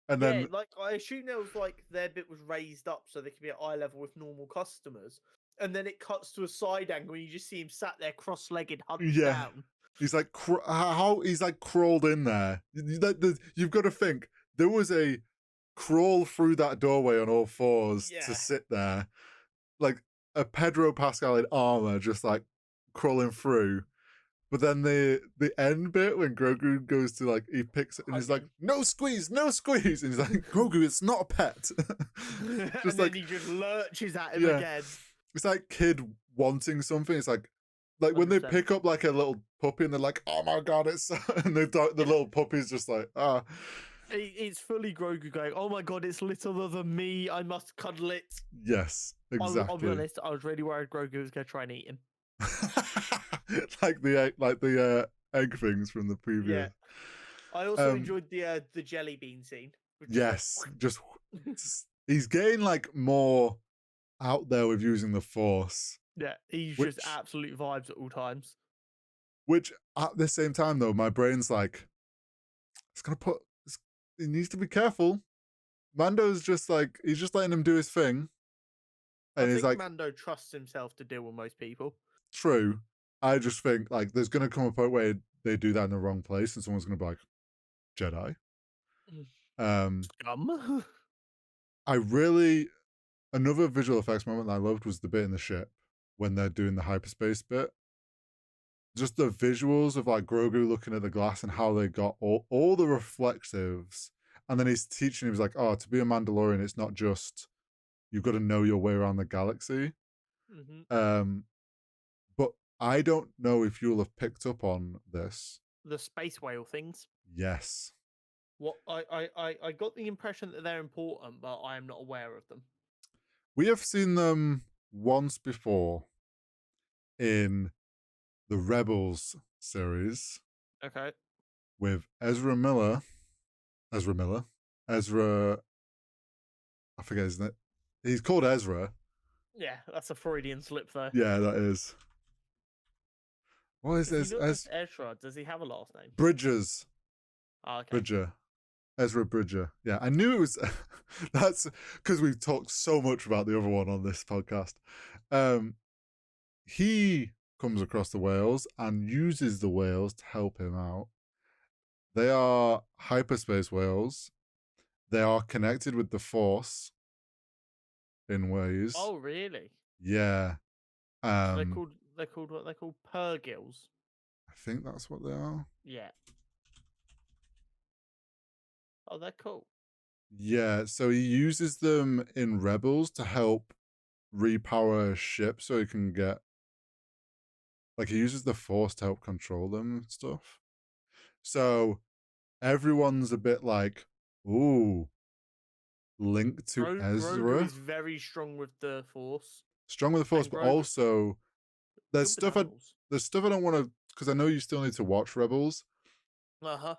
And then, like, I assume there was, like, their bit was raised up so they could be at eye level with normal customers. And then it cuts to a side angle, and you just see him sat there cross-legged, hunched down. He's like, he's like crawled in there. You've got to think, there was a crawl through that doorway on all fours to sit there. Like, a Pedro Pascal in armor just like crawling through. But then the end bit when Grogu goes to like, he picks it and he's like, no squeeze, no squeeze. And he's like, Grogu, it's not a pet. And then he just lurches at him again. It's like kid wanting something. It's like 100%. When they pick up like a little puppy and they're like, oh my God, it's, and the little puppy's just like, ah. It's fully Grogu going, oh my God, it's littler than me. I must cuddle it. Yes, exactly. I'll be honest, I was really worried Grogu was going to try and eat him. like the egg things from the previous. Yeah. I also enjoyed the jelly bean scene. Yes, just he's getting like more out there with using the Force. Yeah, he's just absolute vibes at all times. Which at the same time though, my brain's like, he needs to be careful. Mando's just like, he's just letting him do his thing. And he's like, Mando trusts himself to deal with most people. True. I just think like there's gonna come a point where they do that in the wrong place and someone's gonna be like, Jedi. Another visual effects moment that I loved was the bit in the ship when they're doing the hyperspace bit just the visuals of like Grogu looking at the glass and how they got all the reflectives. And then he's teaching him, he's like, oh, to be a Mandalorian, it's not just you've got to know your way around the galaxy. Mm-hmm. But I don't know if you'll have picked up on this. The space whale things. Yes. What I got the impression that they're important, but I am not aware of them. We have seen them once before in the Rebels series. Okay. With Ezra, I forget his name. He's called Ezra. Yeah, that's a Freudian slip, though. Yeah, that is. What is this? Ezra, does he have a last name? Bridges. Oh, okay. Bridger. Ezra Bridger. Yeah, I knew it was. That's because we've talked so much about the other one on this podcast. He comes across the whales and uses the whales to help him out. They are hyperspace whales. They are connected with the Force in ways. Oh, really? Yeah. So they're called what they're called, purgils. I think that's what they are. Yeah. Oh, they're cool. Yeah, so he uses them in Rebels to help repower a ship so he can get, like, he uses the Force to help control them and stuff. So everyone's a bit like, ooh, linked to Ezra. Grogu is very strong with the Force. Strong with the Force, but also there's stuff I don't want to, because I know you still need to watch Rebels. Uh-huh.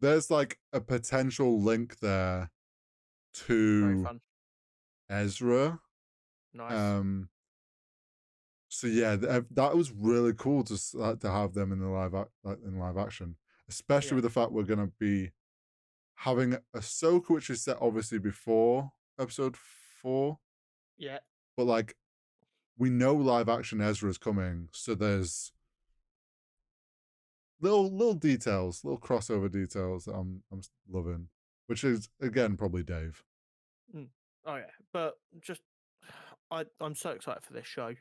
There's like a potential link there to Ezra. Nice. So yeah, that was really cool to have them in the live action, especially with the fact we're gonna be having Ahsoka, which is set obviously before Episode 4. Yeah. But like, we know live action Ezra is coming, so there's little details, little crossover details that I'm loving, which is again probably Dave. Oh yeah, but just I'm so excited for this show.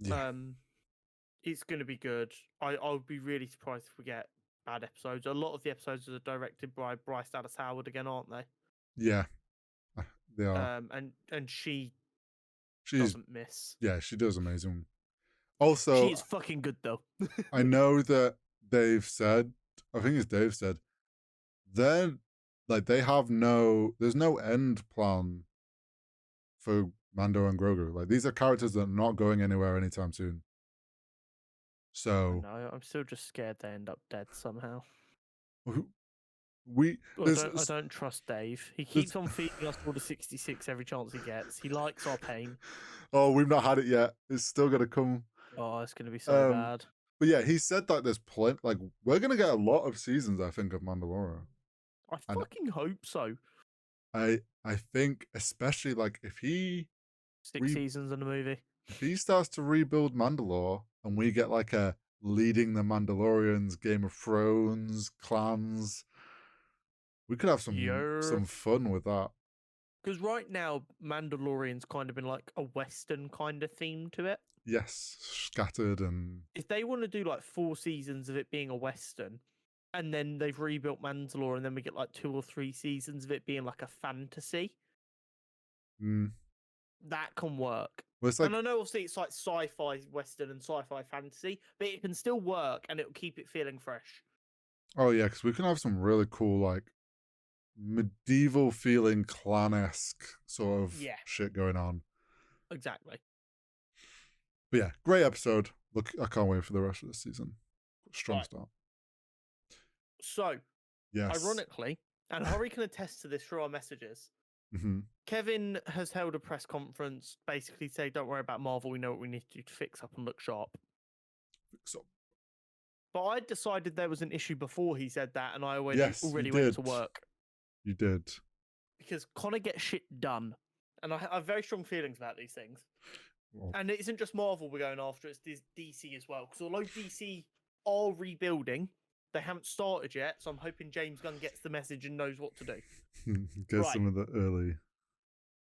Yeah. It's going to be good. I'll be really surprised if we get bad episodes. A lot of the episodes are directed by Bryce Dallas Howard again, aren't they? Yeah, they are. And she doesn't miss. Yeah, she does amazing. Also, she's fucking good though. I know that Dave said, I think it's Dave said, they're like they have there's no end plan for Mando and Grogu. Like these are characters that are not going anywhere anytime soon. So no, I'm still just scared they end up dead somehow. I don't trust Dave. He keeps on feeding us all the 66 every chance he gets. He likes our pain. Oh, we've not had it yet. It's still gonna come. Oh, it's gonna be so bad. But yeah, he said that there's plenty. Like we're gonna get a lot of seasons, I think, of Mandalorian. I fucking hope so. I think, especially like if he 6 seasons in a movie. If he starts to rebuild Mandalore and we get like a leading the Mandalorians, Game of Thrones, clans, we could have some fun with that. Because right now, Mandalorian's kind of been like a Western kind of theme to it. Yes, scattered and... If they want to do like 4 seasons of it being a Western, and then they've rebuilt Mandalore, and then we get like 2 or 3 seasons of it being like a fantasy, that can work. Well, it's like... And I know obviously it's like sci-fi Western and sci-fi fantasy, but it can still work, and it'll keep it feeling fresh. Oh yeah, because we can have some really cool like medieval feeling clan-esque sort of shit going on. Exactly. But yeah, great episode. Look, I can't wait for the rest of the season. Strong start. So, ironically, and Hori can attest to this through our messages, Kevin has held a press conference basically saying, don't worry about Marvel, we know what we need to do to fix up and look sharp. Fix up. But I decided there was an issue before he said that, and I already went to work. You did. Because Connor gets shit done. And I have very strong feelings about these things. Well, and it isn't just Marvel we're going after, it's DC as well. Because although DC are rebuilding, they haven't started yet, so I'm hoping James Gunn gets the message and knows what to do. Get some of the early.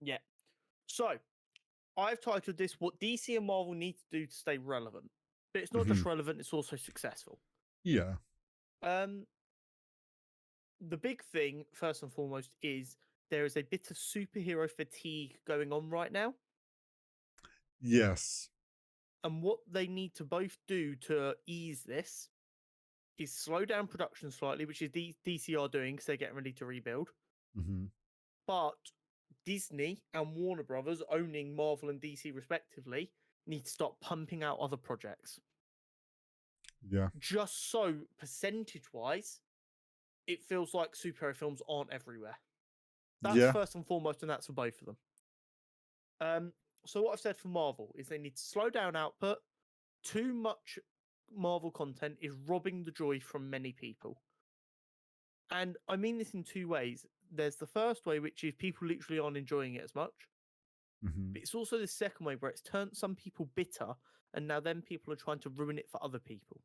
Yeah. So, I've titled this, What DC and Marvel Need to Do to Stay Relevant. But it's not just relevant, it's also successful. Yeah. The big thing, first and foremost, is there is a bit of superhero fatigue going on right now. Yes. And what they need to both do to ease this is slow down production slightly, which is DC are doing because they're getting ready to rebuild. But Disney and Warner Brothers, owning Marvel and DC respectively, need to stop pumping out other projects. Yeah. Just so, percentage-wise, it feels like superhero films aren't everywhere. That's first and foremost, and that's for both of them. So what I've said for Marvel is they need to slow down output. Too much Marvel content is robbing the joy from many people. And I mean this in two ways. There's the first way, which is people literally aren't enjoying it as much. But it's also the second way where it's turned some people bitter, and now then people are trying to ruin it for other people.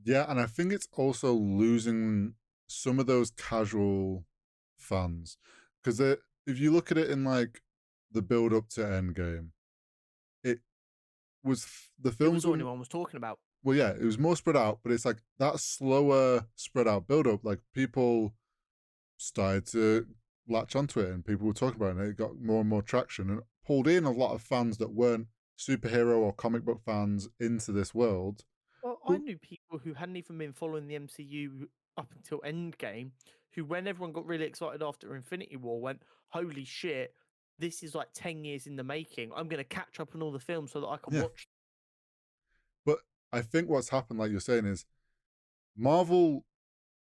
Yeah, and I think it's also losing some of those casual fans. Because if you look at it in like the build up to Endgame, it was the films. It was all anyone was talking about. Well, yeah, it was more spread out, but it's like that slower spread out build up. Like people started to latch onto it, and people were talking about it, and it got more and more traction, and pulled in a lot of fans that weren't superhero or comic book fans into this world. Well, I knew people who hadn't even been following the MCU up until Endgame, who, when everyone got really excited after Infinity War, went, "Holy shit, this is like 10 years in the making. I'm going to catch up on all the films so that I can watch." But I think what's happened, like you're saying, is Marvel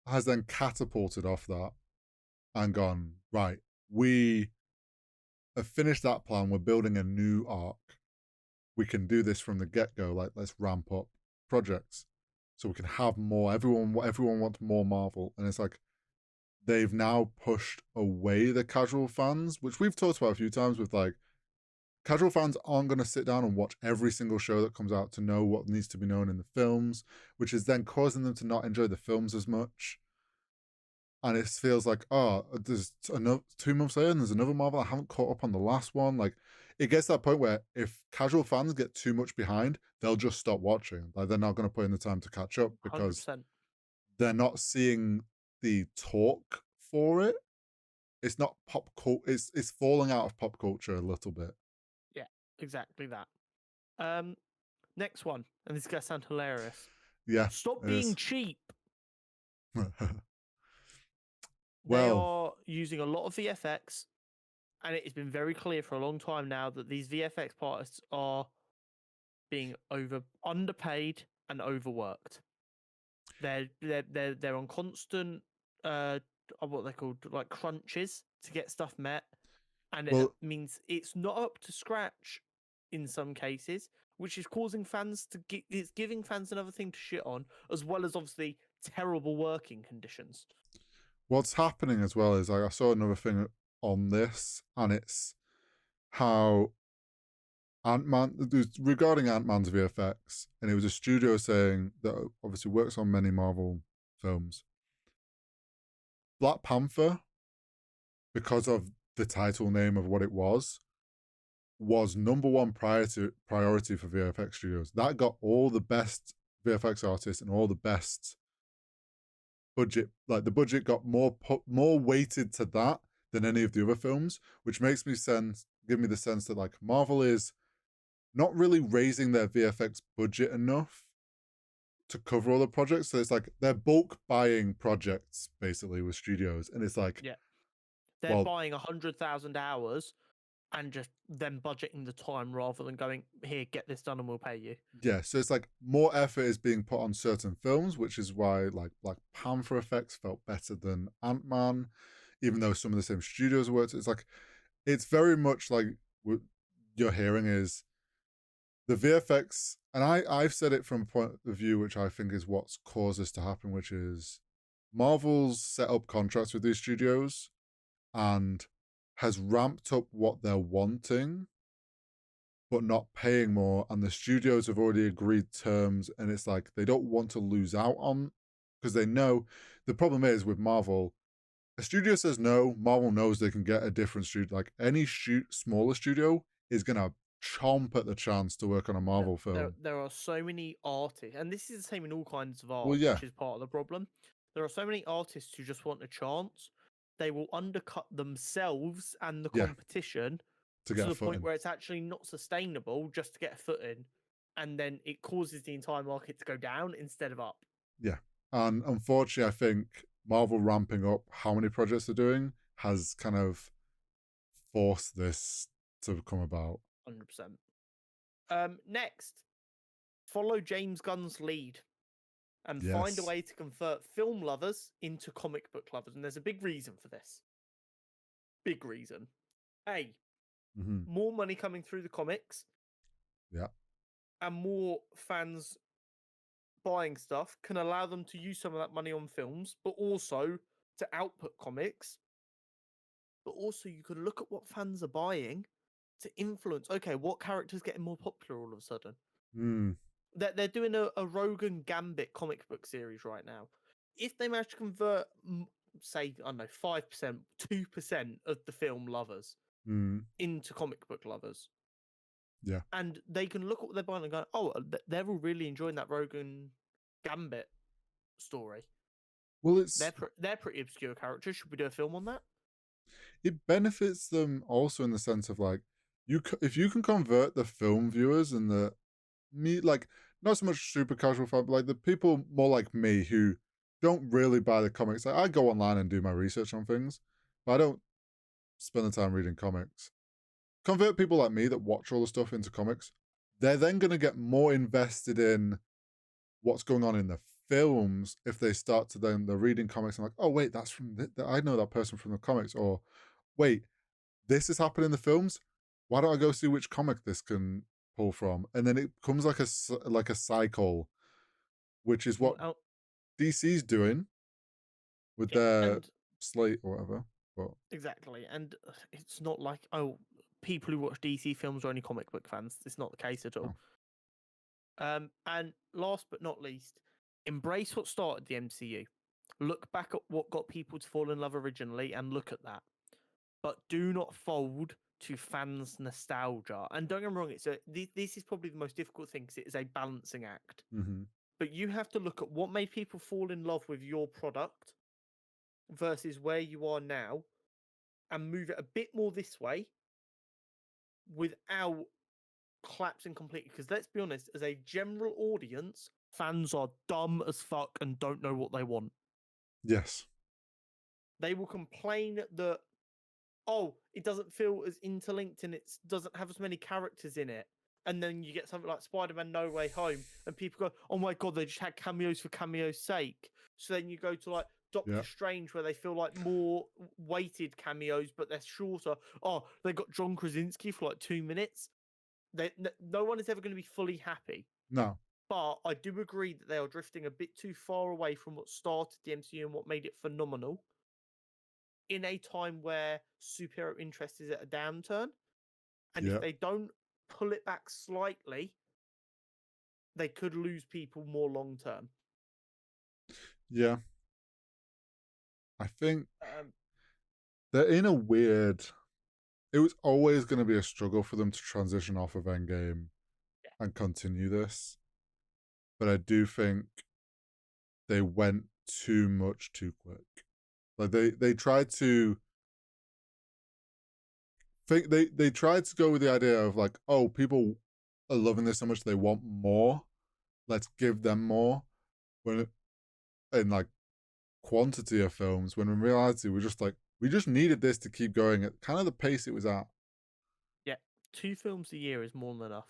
has then catapulted off that and gone, right, we have finished that plan. We're building a new arc. We can do this from the get-go. Like, let's ramp up projects so we can have more. Everyone wants more Marvel. And it's like, they've now pushed away the casual fans, which we've talked about a few times with like, casual fans aren't going to sit down and watch every single show that comes out to know what needs to be known in the films, which is then causing them to not enjoy the films as much. And it feels like, oh, there's another 2 months later and there's another Marvel. I haven't caught up on the last one. Like, it gets to that point where if casual fans get too much behind, they'll just stop watching. Like, they're not going to put in the time to catch up because 100%. They're not seeing the talk for it. It's not pop culture. It's falling out of pop culture a little bit. Yeah, exactly that. Next one, and this is gonna sound hilarious. Yeah. Stop being cheap. They are using a lot of VFX, and it has been very clear for a long time now that these VFX artists are being underpaid and overworked. They're on constant what they're called, like, crunches to get stuff met, and it means it's not up to scratch in some cases, which is causing fans to it's giving fans another thing to shit on, as well as obviously terrible working conditions. What's happening as well is, like, I saw another thing on this, and it's how Ant-Man, regarding Ant-Man's VFX, and it was a studio saying that obviously works on many Marvel films. Black Panther, because of the title name of what it was number one priority for VFX studios. That got all the best VFX artists and all the best budget. Like, the budget got more weighted to that than any of the other films, which makes me give me the sense that, like, Marvel is not really raising their VFX budget enough to cover all the projects. So it's like they're bulk buying projects basically with studios, and it's like, yeah, they're buying 100,000 hours and just then budgeting the time rather than going, here, get this done and we'll pay you. Yeah, so it's like more effort is being put on certain films, which is why like Black Panther effects felt better than Ant-Man, even though some of the same studios worked. It's like, it's very much like what you're hearing is the VFX, and I've said it from a point of view which I think is what's caused this to happen, which is Marvel's set up contracts with these studios and has ramped up what they're wanting, but not paying more. And the studios have already agreed terms, and it's like they don't want to lose out on, because they know the problem is with Marvel. A studio says no, Marvel knows they can get a different studio. Like, any smaller studio is gonna chomp at the chance to work on a Marvel film. There are so many artists, and this is the same in all kinds of art, Well, yeah. which is part of the problem. There are so many artists who just want a chance. They will undercut themselves and the Yeah. competition To to get a the foot point in. where it's actually not sustainable just to get a foot in, and then it causes the entire market to go down instead of up. Yeah. And unfortunately, I think Marvel ramping up how many projects they're doing has kind of forced this to come about. 100%. Next, follow James Gunn's lead and find a Yes. way to convert film lovers into comic book lovers. And there's a big reason for this. Big reason. A, Mm-hmm. more money coming through the comics. Yeah. And more fans buying stuff can allow them to use some of that money on films, but also to output comics. But also, you can look at what fans are buying to influence. Okay, what character's getting more popular all of a sudden? Mm. They're doing a Rogan Gambit comic book series right now. If they manage to convert, say, I don't know, 5%, 2% of the film lovers into comic book lovers, yeah, and they can look at what they're buying and go, oh, they're all really enjoying that Rogan Gambit story. Well, they're pretty obscure characters. Should we do a film on that? It benefits them also in the sense of like, if you can convert the film viewers and the like not so much super casual fan, but like the people more like me who don't really buy the comics. Like, I go online and do my research on things, but I don't spend the time reading comics. Convert people like me that watch all the stuff into comics. They're then going to get more invested in what's going on in the films if they start to then they're reading comics and like, oh wait, that's from I know that person from the comics, or wait, this is happening in the films. Why don't I go see which comic this can pull from? And then it becomes like a cycle, which is what DC's doing with their slate or whatever. But exactly, and it's not like, oh, people who watch DC films are only comic book fans. It's not the case at all. Oh. And last but not least, embrace what started the MCU. Look back at what got people to fall in love originally and look at that. But do not fold to fans' nostalgia. And don't get me wrong, this is probably the most difficult thing because it is a balancing act. Mm-hmm. But you have to look at what made people fall in love with your product versus where you are now and move it a bit more this way without collapsing completely. Because let's be honest, as a general audience, fans are dumb as fuck and don't know what they want. Yes. They will complain that, oh, it doesn't feel as interlinked and it doesn't have as many characters in it. And then you get something like Spider-Man No Way Home and people go, oh my God, they just had cameos for cameo's sake. So then you go to like Doctor Strange where they feel like more weighted cameos, but they're shorter. Oh, they got John Krasinski for like 2 minutes. No one is ever going to be fully happy. No. But I do agree that they are drifting a bit too far away from what started the MCU and what made it phenomenal in a time where superhero interest is at a downturn. And if they don't pull it back slightly, they could lose people more long term. Yeah. I think they're in a weird... It was always going to be a struggle for them to transition off of Endgame and continue this. But I do think they went too much too quick. Like they tried to think they tried to go with the idea of like, oh, people are loving this so much they want more. Let's give them more. When in like quantity of films, when in reality we just needed this to keep going at kind of the pace it was at. Yeah, 2 films a year is more than enough.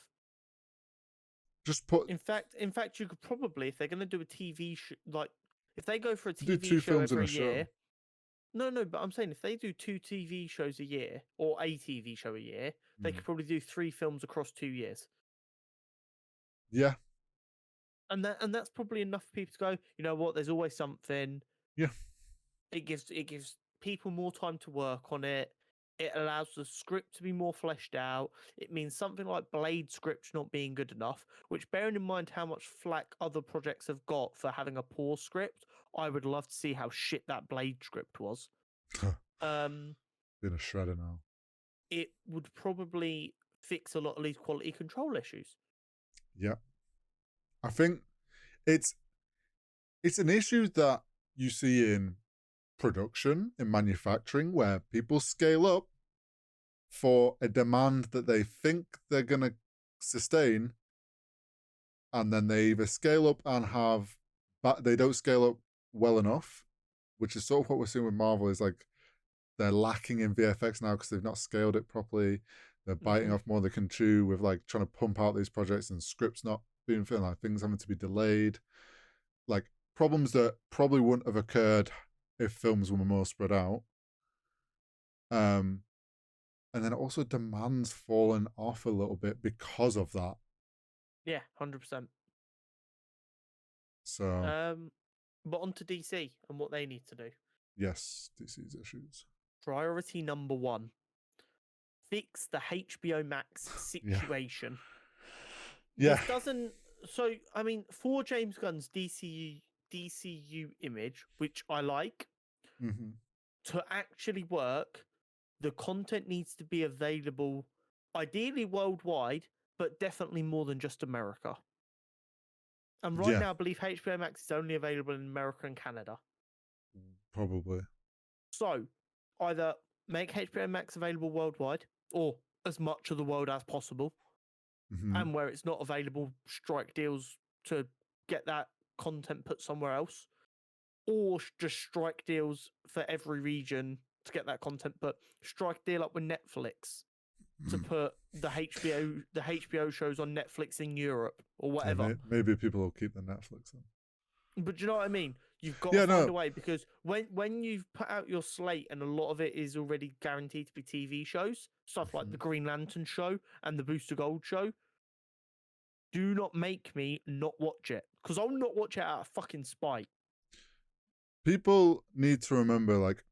Just put. In fact, you could probably, if they're going to do a TV show, like if they go for a do TV 2 show films every in a year. show. No, but I'm saying if they do 2 TV shows a year or a TV show a year, they could probably do 3 films across 2 years. Yeah. And that's probably enough for people to go, you know what, there's always something. Yeah. It gives people more time to work on it. It allows the script to be more fleshed out. It means something like Blade script not being good enough, which, bearing in mind how much flack other projects have got for having a poor script, I would love to see how shit that Blade script was. Been a shredder now. It would probably fix a lot of these quality control issues. Yeah. I think it's an issue that you see in production, in manufacturing, where people scale up for a demand that they think they're going to sustain, and then they either scale up and but they don't scale up well enough, which is sort of what we're seeing with Marvel, is like they're lacking in VFX now because they've not scaled it properly. They're biting off more than they can chew with like trying to pump out these projects and scripts not being filled, like things having to be delayed. Like problems that probably wouldn't have occurred if films were more spread out. And then also demand's fallen off a little bit because of that. Yeah, 100%. So but on to DC and what they need to do. Yes, DC's issues. Priority number 1. Fix the HBO Max situation. Yeah. This doesn't... So, I mean, for James Gunn's DCU image, which I like, to actually work, the content needs to be available, ideally worldwide, but definitely more than just America. And right now, I believe HBO Max is only available in America and Canada. Probably. So, either make HBO Max available worldwide, or as much of the world as possible, and where it's not available, strike deals to get that content put somewhere else, or just strike deals for every region to get that content put. Strike deal up with Netflix to put the HBO shows on Netflix in Europe or whatever. Yeah, maybe people will keep the Netflix on. But do you know what I mean? You've got to find a way, because when you've put out your slate and a lot of it is already guaranteed to be TV shows, stuff like the Green Lantern show and the Booster Gold show, do not make me not watch it, because I'll not watch it out of fucking spite. People need to remember, like,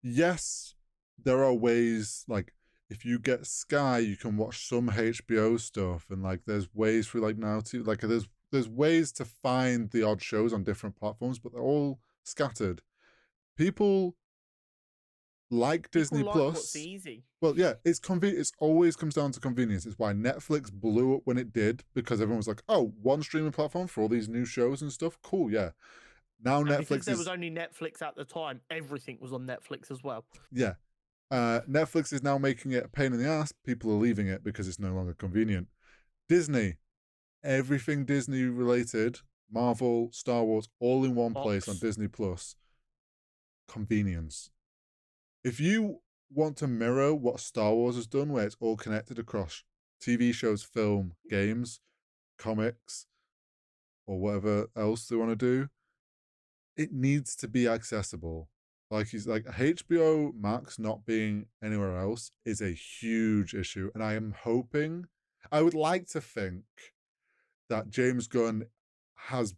yes, there are ways, like, if you get Sky, you can watch some HBO stuff, and like there's ways for like now to like there's ways to find the odd shows on different platforms, but they're all scattered. People like Disney Plus. What's easy. Well, yeah, it's convenient. It's always comes down to convenience. It's why Netflix blew up when it did, because everyone was like, "Oh, one streaming platform for all these new shows and stuff. Cool, yeah." Now and Netflix because there was only Netflix at the time, everything was on Netflix as well. Yeah. Netflix is now making it a pain in the ass. People are leaving it because it's no longer convenient. Disney, everything Disney related, Marvel, Star Wars, all in one place on Disney Plus. Convenience. If you want to mirror what Star Wars has done, where it's all connected across TV shows, film, games, comics, or whatever else they want to do, it needs to be accessible. Like HBO Max not being anywhere else is a huge issue. And I would like to think that James Gunn has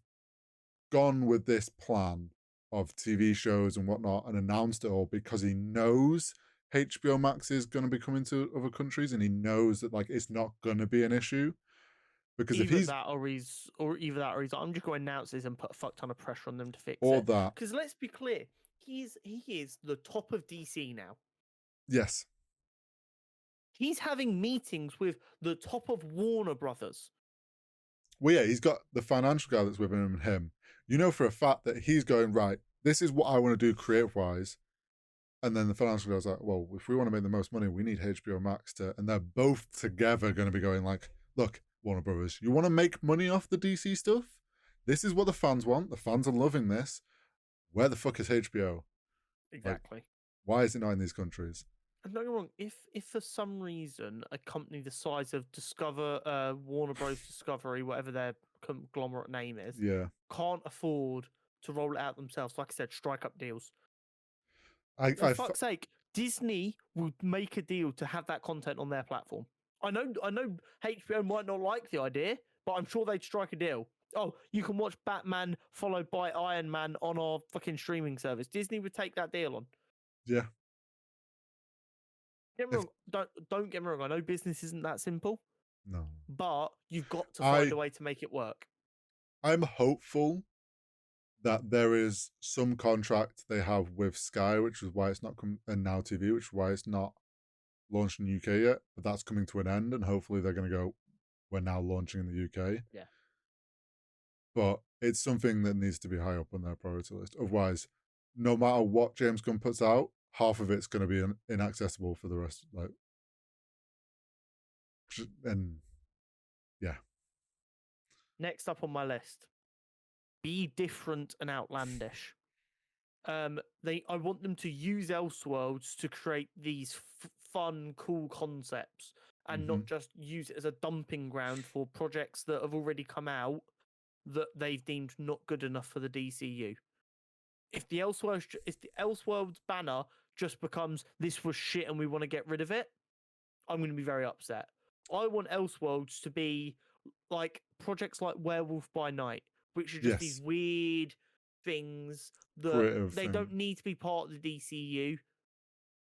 gone with this plan of TV shows and whatnot and announced it all because he knows HBO Max is going to be coming to other countries, and he knows that like it's not going to be an issue. Because either that or he's I'm just going to announce this and put a fuck ton of pressure on them to fix it. That. Because let's be clear, he is the top of DC now. Yes. He's having meetings with the top of Warner Brothers. Well, yeah, he's got the financial guy that's with him and him. You know for a fact that he's going, right, this is what I want to do creative-wise. And then the financial guy's like, well, if we want to make the most money, we need HBO Max to... And they're both together going to be going like, look, Warner Brothers, you want to make money off the DC stuff? This is what the fans want. The fans are loving this. Where the fuck is HBO? Exactly. Like, why is it not in these countries? And don't get me wrong, if for some reason a company the size of Warner Bros. Discovery, whatever their conglomerate name is, can't afford to roll it out themselves, like I said, strike up deals. For fuck's sake, Disney would make a deal to have that content on their platform. I know HBO might not like the idea, but I'm sure they'd strike a deal. Oh, you can watch Batman followed by Iron Man on our fucking streaming service. Disney would take that deal on. Yeah. Get me wrong. Don't get me wrong. I know business isn't that simple. No. But you've got to find a way to make it work. I'm hopeful that there is some contract they have with Sky, which is why it's not and Now TV, which is why it's not launched in the UK yet, but that's coming to an end, and hopefully they're going to go, we're now launching in the UK. Yeah. But it's something that needs to be high up on their priority list. Otherwise, no matter what James Gunn puts out, half of it's going to be inaccessible for the rest. And yeah. Next up on my list, be different and outlandish. I want them to use Elseworlds to create these fun, cool concepts, and not just use it as a dumping ground for projects that have already come out that they've deemed not good enough for the DCU. If the Elseworlds banner just becomes this was shit and we want to get rid of it, I'm going to be very upset. I want Elseworlds to be like projects like Werewolf by Night, which are just these weird things that they don't need to be part of the DCU.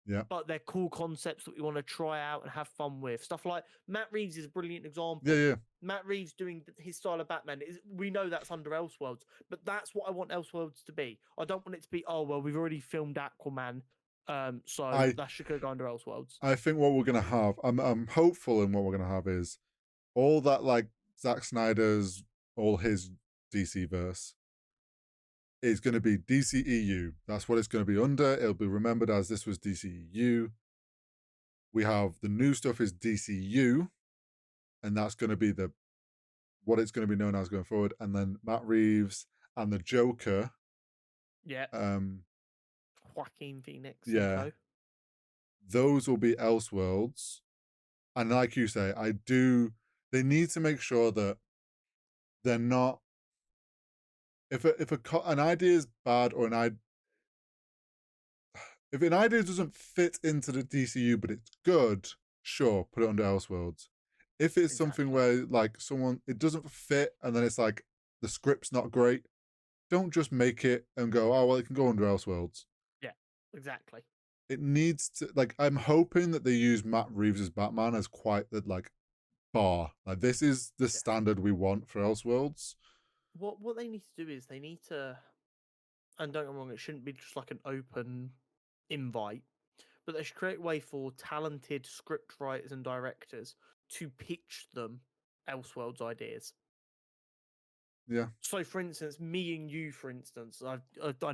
Yeah. But they're cool concepts that we want to try out and have fun with. Stuff like Matt Reeves is a brilliant example. Yeah. Matt Reeves doing his style of Batman we know that's under Elseworlds, but that's what I want Elseworlds to be. I don't want it to be, oh well, we've already filmed Aquaman, so that should go under Elseworlds. I think what we're gonna have, I'm hopeful in what we're gonna have is all that like Zack Snyder's all his DC verse is going to be DCEU. That's what it's going to be under. It'll be remembered as this was DCEU. We have the new stuff is DCU, and that's going to be what it's going to be known as going forward. And then Matt Reeves and the Joker. Yeah. Joaquin Phoenix. Yeah. Those will be Elseworlds. And like you say, they need to make sure that they're not, if an idea is bad or if an idea doesn't fit into the DCU but it's good, sure, put it under Elseworlds. If it's something where like it doesn't fit and then it's like the script's not great, don't just make it and go, oh well, it can go under Elseworlds. Yeah, exactly. It needs to, like, I'm hoping that they use Matt Reeves' Batman as quite the like bar. Like this is the standard we want for Elseworlds. What they need to do is they need to, and don't get me wrong, it shouldn't be just like an open invite, but they should create a way for talented script writers and directors to pitch them Elseworlds ideas. Yeah. So, for instance, me and you, for instance, I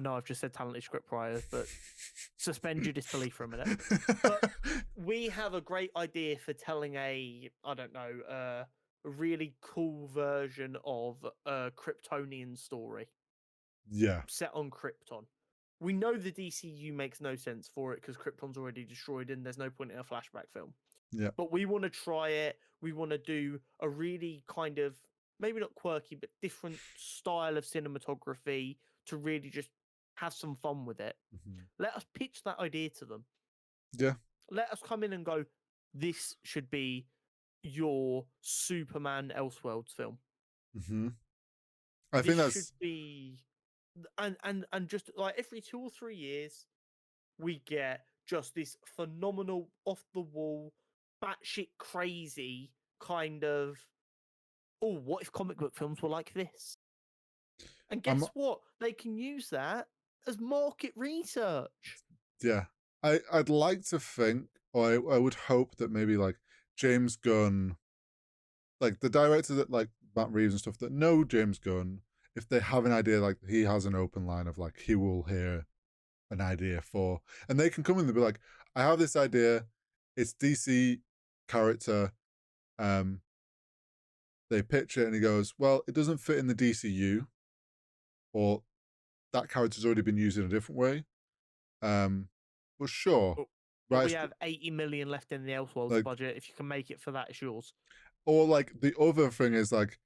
know I've just said talented script writers, but suspend your disbelief for a minute. But we have a great idea for telling a really cool version of a Kryptonian story. Yeah. Set on Krypton. We know the DCU makes no sense for it because Krypton's already destroyed and there's no point in a flashback film. Yeah. But we want to try it. We want to do a really kind of, maybe not quirky, but different style of cinematography to really just have some fun with it. Let us pitch that idea to them. Yeah. Let us come in and go, this should be your Superman Elseworlds film. I think that should be, and just like every 2 or 3 years, we get just this phenomenal, off the wall, batshit crazy kind of, oh, what if comic book films were like this? And guess what? They can use that as market research. Yeah. I'd like to think, or I would hope that maybe like James Gunn, like the director that like Matt Reeves and stuff that know James Gunn, if they have an idea, like he has an open line of like he will hear an idea for, and they can come in and be like, I have this idea, it's DC character, they pitch it and he goes, well, it doesn't fit in the DCU, or that character's already been used in a different way. But sure. But we have 80 million left in the Elseworlds budget. If you can make it for that, it's yours. Or like the other thing is like,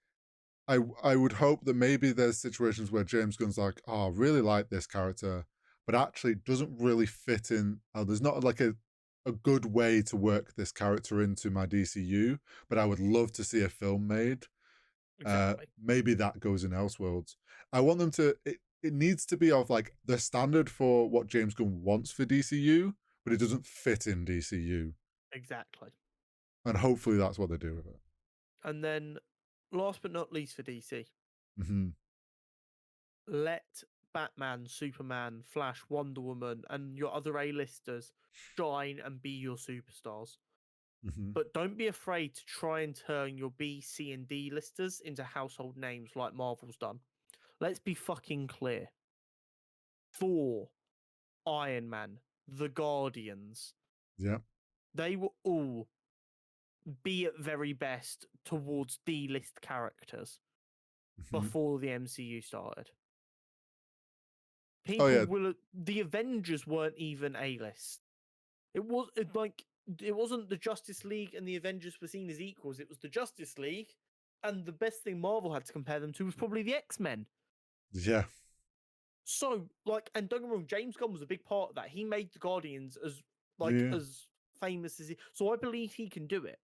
I would hope that maybe there's situations where James Gunn's like, oh, I really like this character, but actually doesn't really fit in. There's not like a good way to work this character into my DCU, but I would love to see a film made. Exactly. Maybe that goes in Elseworlds. I want them to, it needs to be of like the standard for what James Gunn wants for DCU, but it doesn't fit in DCU. Exactly. And hopefully that's what they do with it. And then, last but not least for DC, Mm-hmm. let Batman, Superman, Flash, Wonder Woman, and your other A-listers shine and be your superstars. Mm-hmm. But don't be afraid to try and turn your B, C, and D listers into household names like Marvel's done. Let's be fucking clear. Thor, Iron Man, The Guardians, Yeah. they were all be at very best towards D-list characters Mm-hmm. before the MCU started. Oh, yeah. The Avengers weren't even A-list. It wasn't the Justice League and the Avengers were seen as equals. It was the Justice League, and the best thing Marvel had to compare them to was probably the X-Men. Yeah. So, and don't get me wrong, James Gunn was a big part of that. He made the Guardians as famous as he. So I believe he can do it,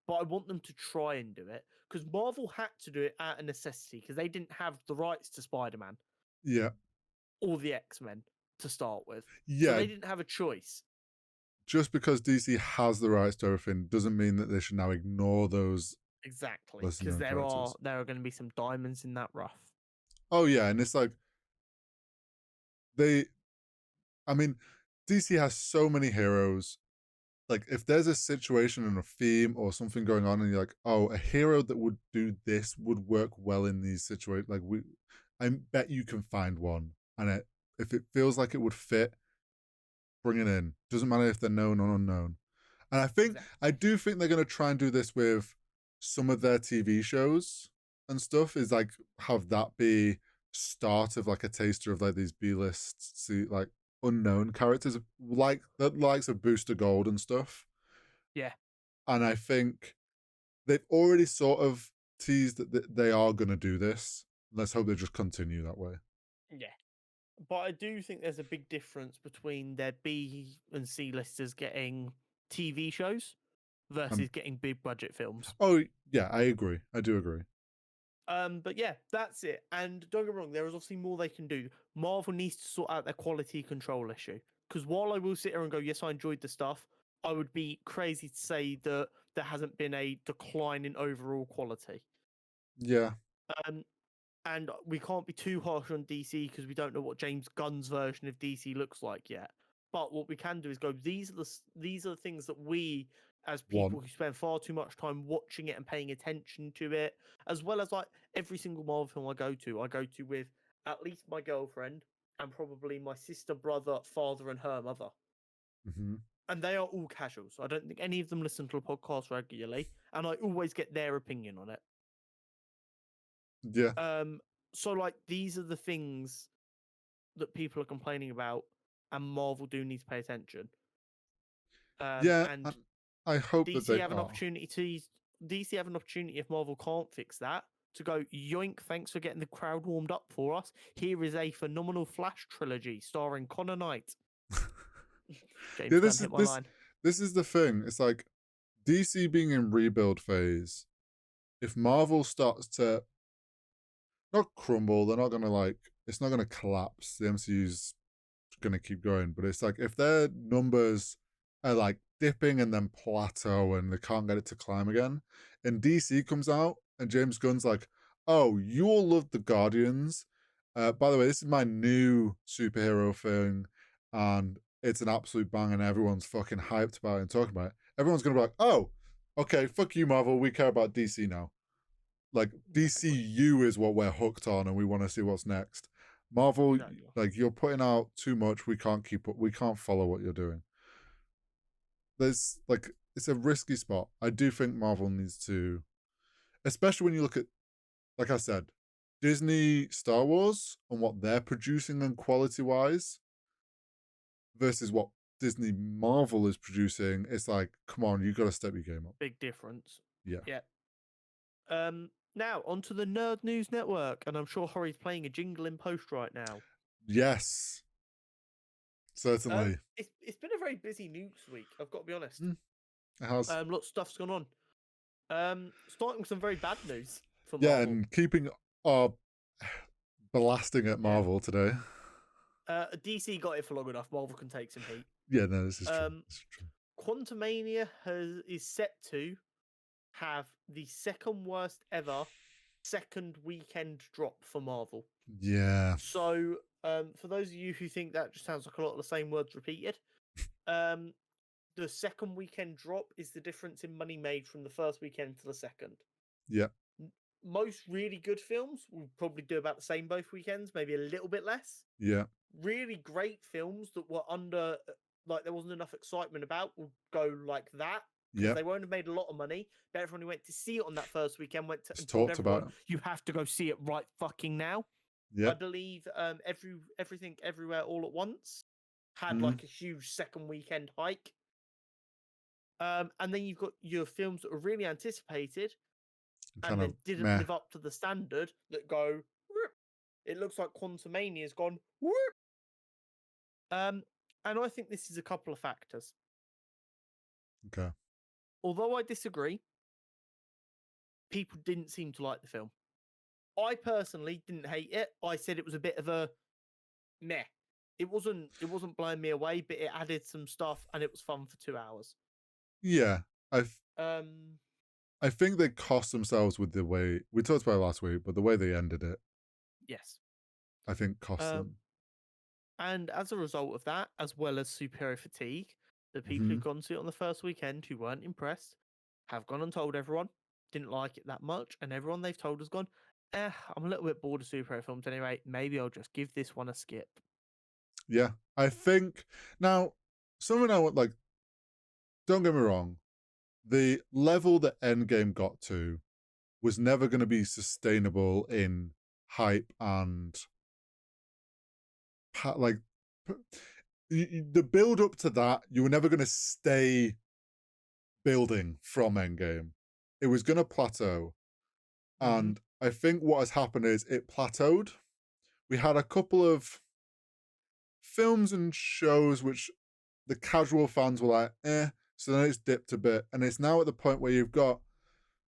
but I want them to try and do it because Marvel had to do it out of necessity because they didn't have the rights to Spider-Man. Yeah. Or the X-Men to start with. Yeah. So they didn't have a choice. Just because DC has the rights to everything doesn't mean that they should now ignore those. Exactly, because there are going to be some diamonds in that rough. Oh yeah, and it's like DC has so many heroes. Like if there's a situation and a theme or something going on, and you're like, oh, a hero that would do this would work well in these situations. Like I bet you can find one, and if it feels like it would fit, bring it in. Doesn't matter if they're known or unknown. And I do think they're going to try and do this with some of their TV shows and stuff, is like have that be start of like a taster of like these B-list, like unknown characters, like the likes of Booster Gold and stuff. Yeah. And I think they've already sort of teased that they are going to do this. Let's hope they just continue that way. Yeah. But I do think there's a big difference between their B and C listers getting TV shows versus getting big budget films. Oh, yeah, I agree. I do agree. But yeah, that's it. And don't get me wrong, there is obviously more they can do. Marvel needs to sort out their quality control issue. Because while I will sit here and go, yes, I enjoyed the stuff, I would be crazy to say that there hasn't been a decline in overall quality. Yeah. And we can't be too harsh on DC because we don't know what James Gunn's version of DC looks like yet. But what we can do is go, these are the things that we, as people who spend far too much time watching it and paying attention to it, as well as like every single Marvel film I go to with at least my girlfriend and probably my sister, brother, father, and her mother. Mm-hmm. And they are all casuals. I don't think any of them listen to a podcast regularly, and I always get their opinion on it. Yeah. So like these are the things that people are complaining about, and Marvel do need to pay attention. And I hope DC that they have an opportunity if Marvel can't fix that to go yoink. Thanks for getting the crowd warmed up for us. Here is a phenomenal Flash trilogy starring Connor Knight. James Gunn hit my line. This is the thing. It's like DC being in rebuild phase. If Marvel starts to not crumble, they're not gonna it's not gonna collapse. The MCU's gonna keep going, but it's like if their numbers are like dipping and then plateau and they can't get it to climb again, and DC comes out and James Gunn's like, oh, you all love the Guardians. By the way, this is my new superhero thing, and it's an absolute bang, and everyone's fucking hyped about it and talking about it. Everyone's gonna be like, oh, okay, fuck you, Marvel. We care about DC now. Like DCU is what we're hooked on, and we want to see what's next. Marvel, like you're putting out too much. We can't keep up. We can't follow what you're doing. There's like it's a risky spot. I do think Marvel needs to, especially when you look at, like I said, Disney Star Wars and what they're producing and quality wise versus what Disney Marvel is producing. It's like, come on, you got to step your game up. Big difference. Yeah. Yeah. Now onto the Nerd News Network, and I'm sure Hori's playing a jingle in post right now. Yes. Certainly. It's been a very busy news week, I've got to be honest. It has. Lots of stuff's gone on. Starting with some very bad news for Marvel. Yeah, and keeping blasting at Marvel today. DC got it for long enough. Marvel can take some heat. Yeah, no, this is true. This is true. Quantumania is set to have the second worst ever second weekend drop for Marvel. Yeah. So For those of you who think that just sounds like a lot of the same words repeated, the second weekend drop is the difference in money made from the first weekend to the second. Yeah. Most really good films will probably do about the same both weekends, maybe a little bit less. Yeah. Really great films that were under, like, there wasn't enough excitement about will go like that, because Yeah. they won't have made a lot of money, but everyone who went to see it on that first weekend went to and Just told talked everyone, about it. you have to go see it right fucking now. Yeah. I believe Everything Everywhere All at Once had Mhm. like a huge second weekend hike. And then you've got your films that were really anticipated and Kind then of didn't meh. live up to the standard that go, "Whoop." It looks like Quantumania's gone, "Whoop." And I think this is a couple of factors. Okay. Although I disagree, people didn't seem to like the film. I personally didn't hate it. I said it was a bit of a meh. It wasn't blowing me away, but it added some stuff and it was fun for 2 hours. Yeah. Um, I think they cost themselves with the way we talked about it last week, but the way they ended it, yes. I think cost them. And as a result of that, as well as superior fatigue, the people Mhm. who've gone to it on the first weekend who weren't impressed have gone and told everyone, didn't like it that much, and everyone they've told has gone, I'm a little bit bored of superhero films anyway, maybe I'll just give this one a skip. Yeah. I think now something I want, like, don't get me wrong, the level that Endgame got to was never going to be sustainable in hype and like the build up to that. You were never going to stay building from Endgame. It was going to plateau. And I think what has happened is it plateaued. We had a couple of films and shows which the casual fans were like, eh. So then it's dipped a bit. And it's now at the point where you've got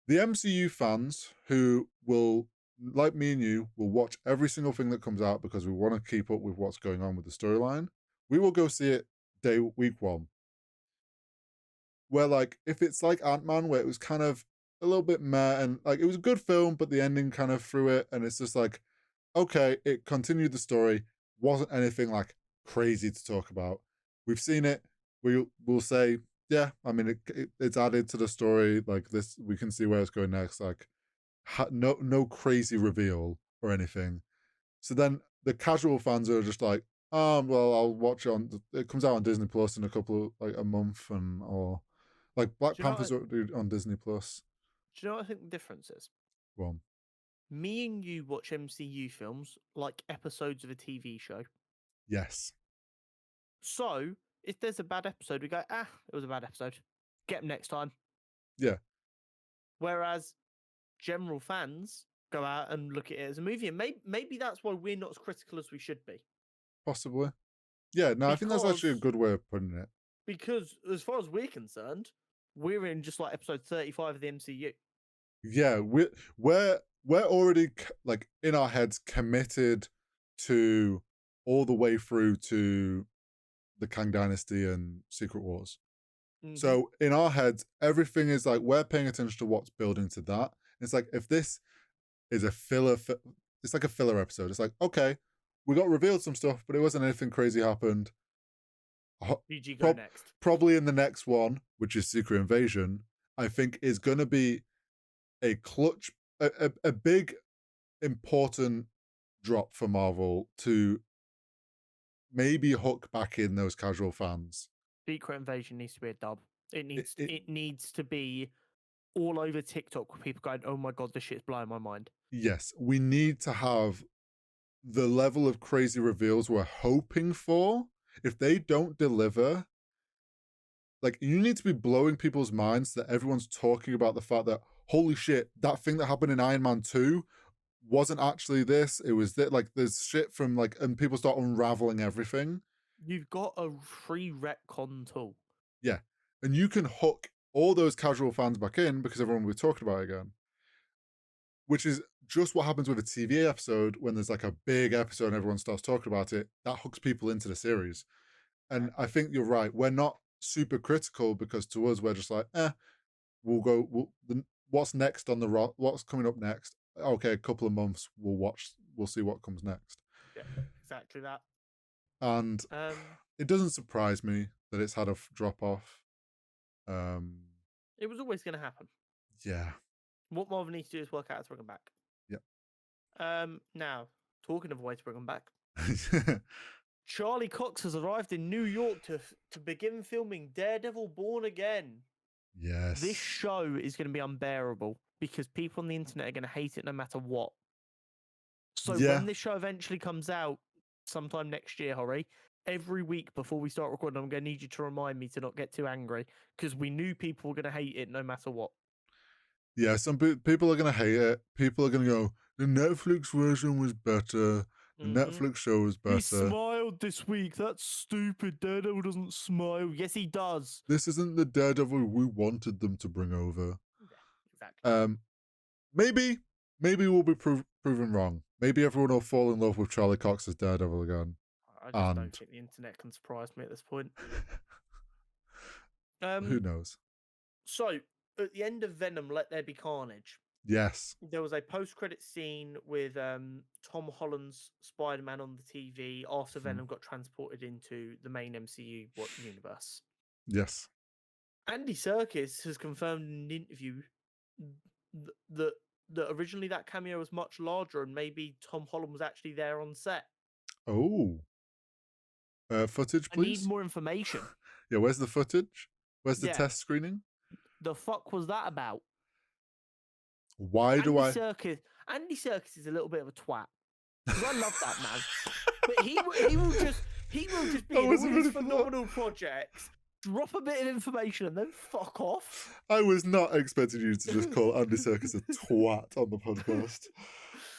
the MCU fans who will, like me and you, will watch every single thing that comes out because we want to keep up with what's going on with the storyline. We will go see it week one. Where, like, if it's like Ant-Man, where it was kind of a little bit meh, and like it was a good film, but the ending kind of threw it, and it's just like, okay, it continued the story, wasn't anything like crazy to talk about. We've seen it. We'll say, yeah, I mean, it's added to the story. Like this, we can see where it's going next. Like, no crazy reveal or anything. So then the casual fans are just like, well, I'll watch it on. It comes out on Disney Plus in a couple of, like, a month, and or like Black Do you know Panther's on Disney Plus. Do you know what I think the difference is? One, Me and you watch MCU films like episodes of a TV show. yes, So if there's a bad episode, we go, it was a bad episode. Get them next time. yeah, Whereas general fans go out and look at it as a movie, and maybe that's why we're not as critical as we should be. possibly. Yeah, no, I think that's actually a good way of putting it. Because as far as we're concerned, we're in just like episode 35 of the MCU. Yeah, we're already like in our heads committed to all the way through to the Kang Dynasty and Secret Wars. So in our heads, everything is like we're paying attention to what's building to that. It's like if this is a filler, it's like a filler episode. It's like, okay, we got revealed some stuff, but it wasn't anything crazy happened. PG go next. Probably in the next one, which is Secret Invasion, I think is going to be a clutch, a big, important drop for Marvel to maybe hook back in those casual fans. Secret Invasion needs to be a dub. It needs to be all over TikTok with people going, "Oh my god, this shit's blowing my mind." Yes, we need to have the level of crazy reveals we're hoping for. If they don't deliver, like, you need to be blowing people's minds that everyone's talking about the fact that, holy shit, that thing that happened in Iron Man 2 wasn't actually this. It was that, like, there's shit from, like, and people start unraveling everything. You've got a free retcon tool. Yeah. And you can hook all those casual fans back in because everyone will be talking about it again. Which is just what happens with a TV episode when there's like a big episode and everyone starts talking about it. That hooks people into the series. And I think you're right. We're not super critical because to us, we're just like, we'll go, what's next on the what's coming up next? Okay, a couple of months, we'll see what comes next. Yeah. Exactly that. And it doesn't surprise me that it's had a drop off. It was always going to happen. Yeah. What Marvel needs to do is work out how to bring them back. Yep. Now, talking of a way to bring them back, Charlie Cox has arrived in New York to begin filming Daredevil Born Again. Yes. This show is going to be unbearable because people on the internet are going to hate it no matter what. So when this show eventually comes out sometime next year, Hori, every week before we start recording, I'm going to need you to remind me to not get too angry because we knew people were going to hate it no matter what. Yeah, some people are going to hate it. People are going to go, the Netflix version was better. The Netflix show was better. He smiled this week. That's stupid. Daredevil doesn't smile. Yes, he does. This isn't the Daredevil we wanted them to bring over. Yeah, exactly. Maybe we'll be proven wrong. Maybe everyone will fall in love with Charlie Cox as Daredevil again. I just don't think the internet can surprise me at this point. Who knows? So, at the end of Venom, Let There Be Carnage. Yes. There was a post-credit scene with Tom Holland's Spider-Man on the TV after Venom got transported into the main MCU universe. Yes. Andy Serkis has confirmed in an interview that originally that cameo was much larger and maybe Tom Holland was actually there on set. Oh. Footage, please? I need more information. Yeah, where's the footage? Where's the test screening? The fuck was that about? Why do Andy Serkis is a little bit of a twat. Because I love that man. But he will just be in all his phenomenal projects, drop a bit of information and then fuck off. I was not expecting you to just call Andy Serkis a twat on the podcast.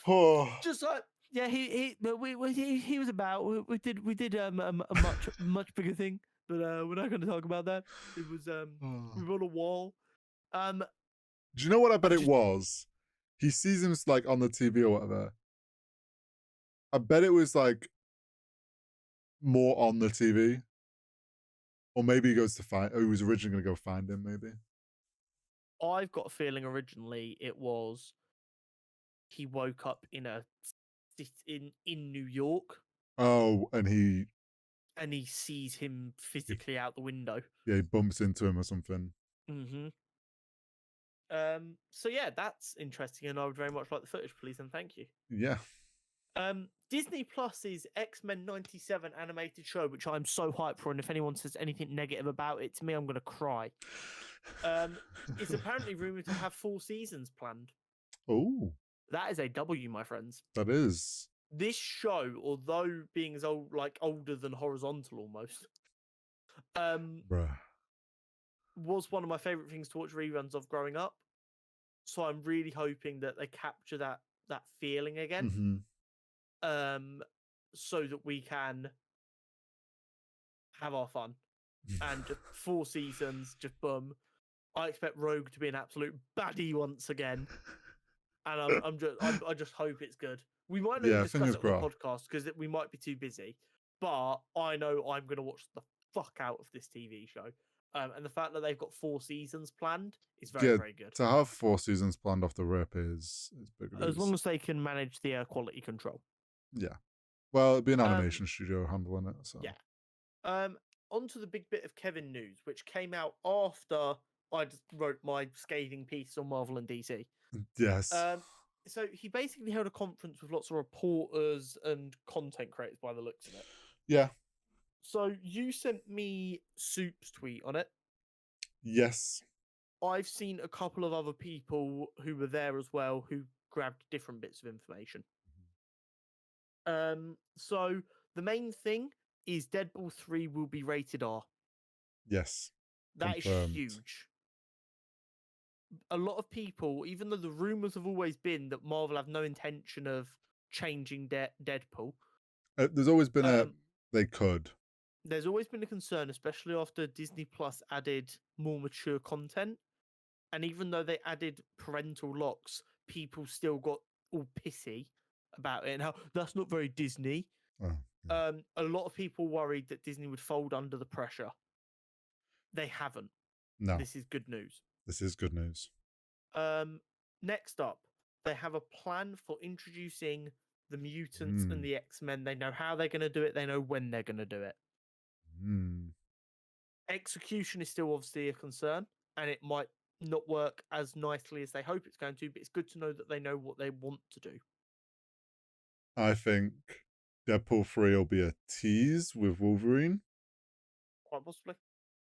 Oh. Just like he was about. We did a much bigger thing, but we're not going to talk about that. It was we were on a wall. Do you know what I bet it was? He sees him like on the TV or whatever. I bet it was like more on the TV. Or maybe he goes to find, he was originally going to go find him, maybe. I've got a feeling originally it was he woke up in New York. Oh, and he sees him physically out the window. Yeah, he bumps into him or something. So yeah, that's interesting, and I would very much like the footage, please and thank you. Yeah. Disney Plus's X-Men 97 animated show, which I'm so hyped for, and if anyone says anything negative about it to me, I'm going to cry. It's apparently rumored to have 4 seasons planned. Oh. That is a W, my friends. That is. This show, although being as old, like older than Horizontal almost, was one of my favorite things to watch reruns of growing up. So I'm really hoping that they capture that feeling again. So that we can have our fun. And 4 seasons, just boom. I expect Rogue to be an absolute baddie once again. And I just hope it's good. We might not discuss it on the podcast because we might be too busy. But I know I'm going to watch the fuck out of this TV show. And the fact that they've got 4 seasons planned is very, very good. To have 4 seasons planned off the rip is big news. As long as they can manage the quality control. Yeah. Well, it'd be an animation studio handling it. So. Yeah. On to the big bit of Kevin news, which came out after I wrote my scathing piece on Marvel and DC. Yes. So he basically held a conference with lots of reporters and content creators by the looks of it. Yeah. So you sent me Soup's tweet on it. Yes. I've seen a couple of other people who were there as well who grabbed different bits of information. So the main thing is Deadpool 3 will be rated R. Yes. That is huge. A lot of people, even though the rumors have always been that Marvel have no intention of changing Deadpool. There's always been they could. There's always been a concern, especially after Disney Plus added more mature content. And even though they added parental locks, people still got all pissy about it and how that's not very Disney. Oh, yeah. A lot of people worried that Disney would fold under the pressure. They haven't. No. This is good news. This is good news. Next up, they have a plan for introducing The mutants and the X-Men, they know how they're going to do it. They know when they're going to do it. Execution is still obviously a concern, and it might not work as nicely as they hope it's going to, but it's good to know that they know what they want to do. I think Deadpool 3 will be a tease with Wolverine. Quite possibly.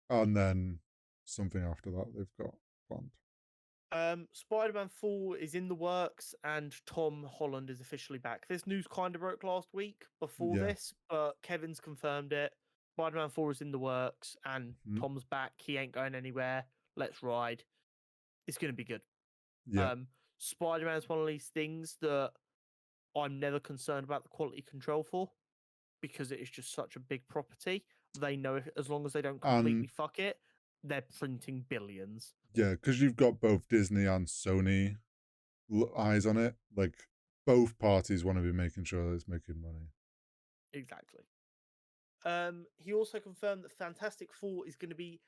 And then something after that they've got planned. Spider-Man 4 is in the works, and Tom Holland is officially back. This news kind of broke last week before this, but Kevin's confirmed it. Spider-Man 4 is in the works, and Tom's back. He ain't going anywhere. Let's ride. It's going to be good. Yeah. Spider-Man is one of these things that I'm never concerned about the quality control for, because it is just such a big property. They know if, as long as they don't completely fuck it, they're printing billions. Yeah, because you've got both Disney and Sony eyes on it. Like, both parties want to be making sure that it's making money. Exactly. He also confirmed that Fantastic Four is going to be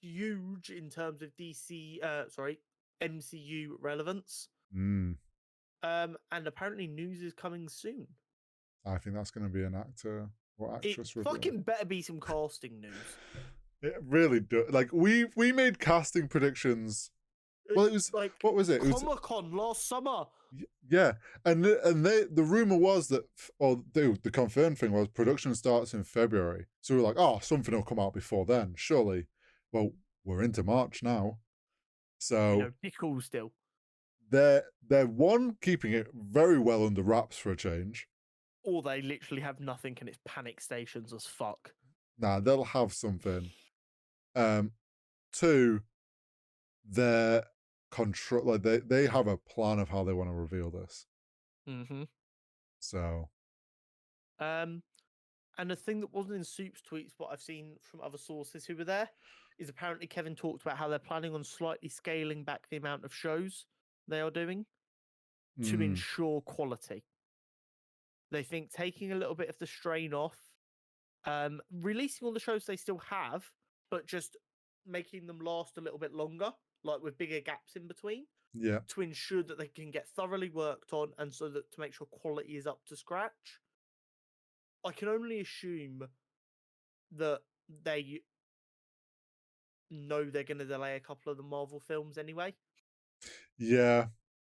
huge in terms of MCU relevance. And apparently news is coming soon. I think that's going to be an actor or actress. It fucking better be some casting news. It really does. Like, we made casting predictions. Well, it was like, what was it? Comic-Con last summer. Yeah, and the rumor was that, the confirmed thing was production starts in February. So we were like, oh, something will come out before then, surely. Well, we're into March now, so Pickle still. They're keeping it very well under wraps for a change. Or they literally have nothing and it's panic stations as fuck. Nah, they'll have something. 2, their control, like they have a plan of how they want to reveal this. So and the thing that wasn't in Soup's tweets, what I've seen from other sources who were there, is apparently Kevin talked about how they're planning on slightly scaling back the amount of shows they are doing to ensure quality. They think taking a little bit of the strain off, releasing all the shows they still have, but just making them last a little bit longer, like with bigger gaps in between, to ensure that they can get thoroughly worked on, and so that to make sure quality is up to scratch. I can only assume that they know they're going to delay a couple of the Marvel films anyway. Yeah.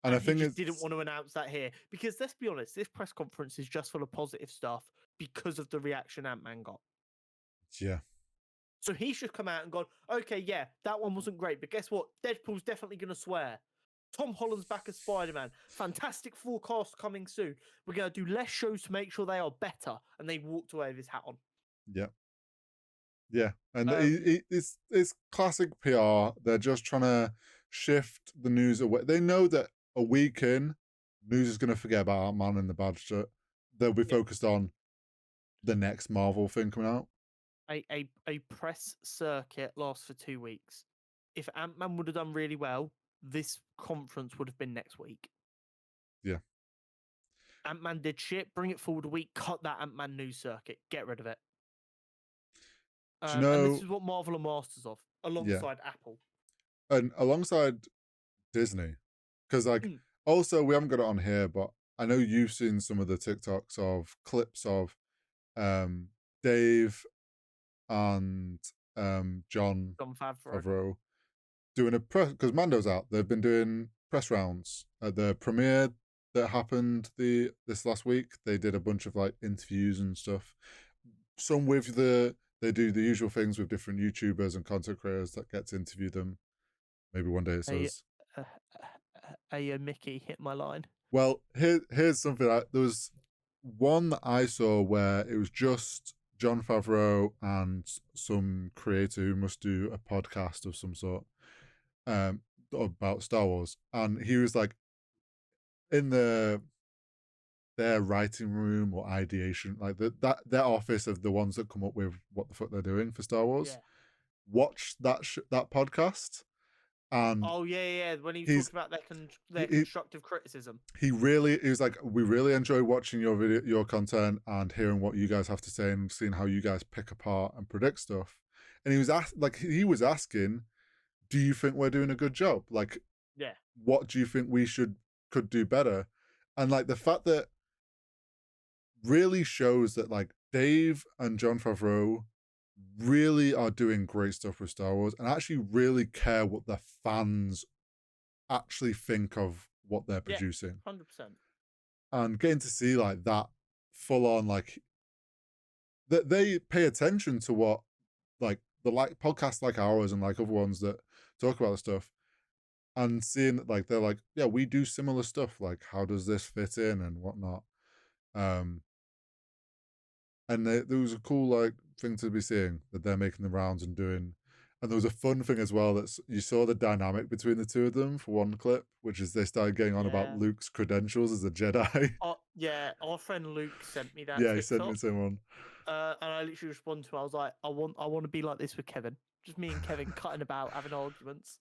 And I think he just didn't want to announce that here, because let's be honest, this press conference is just full of positive stuff because of the reaction Ant-Man got. Yeah. So he should come out and go, okay, yeah, that one wasn't great, but guess what? Deadpool's definitely going to swear. Tom Holland's back as Spider-Man. Fantastic forecast coming soon. We're going to do less shows to make sure they are better. And they walked away with his hat on. Yeah. Yeah. And it's classic PR. They're just trying to shift the news away. They know that a week in, news is going to forget about Ant-Man and the Badger. They'll be focused on the next Marvel thing coming out. A press circuit lasts for 2 weeks. If Ant-Man would have done really well, this conference would have been next week. Yeah. Ant-Man did shit, bring it forward a week, cut that Ant-Man news circuit, get rid of it. And this is what Marvel are masters of, alongside Apple. And alongside Disney. Because, also, we haven't got it on here, but I know you've seen some of the TikToks of clips of Dave and Jon Favreau doing a press, because Mando's out. They've been doing press rounds at the premiere that happened this last week. They did a bunch of interviews and stuff. Some with they do the usual things with different YouTubers and content creators that get to interview them. Maybe one day it says, Mickey hit my line. Well, here's something. There was one that I saw where it was just Jon Favreau and some creator who must do a podcast of some sort about Star Wars, and he was in their writing room or ideation, their office of the ones that come up with what the fuck they're doing for Star Wars. Watch that podcast. And when he talked about their constructive criticism, he was like, we really enjoy watching your content and hearing what you guys have to say and seeing how you guys pick apart and predict stuff. And he was asking, do you think we're doing a good job? What do you think we could do better? And the fact that really shows that like Dave and Jon Favreau really are doing great stuff with Star Wars and actually really care what the fans actually think of what they're Yeah, producing. 100%. And getting to see like that full on, like that they pay attention to what like the like podcasts like ours and like other ones that talk about the stuff, and seeing that like they're like, yeah, we do similar stuff, like how does this fit in and whatnot. um and there was a cool like thing to be seeing that they're making the rounds and doing. And there was a fun thing as well that you saw the dynamic between the two of them for one clip, which is they started getting on about Yeah. Luke's credentials as a Jedi. Yeah, our friend Luke sent me that Yeah, he sent me TikTok. the same one. And I literally responded to him. I was like, I want to be like this with Kevin. Just me and Kevin cutting about, having arguments.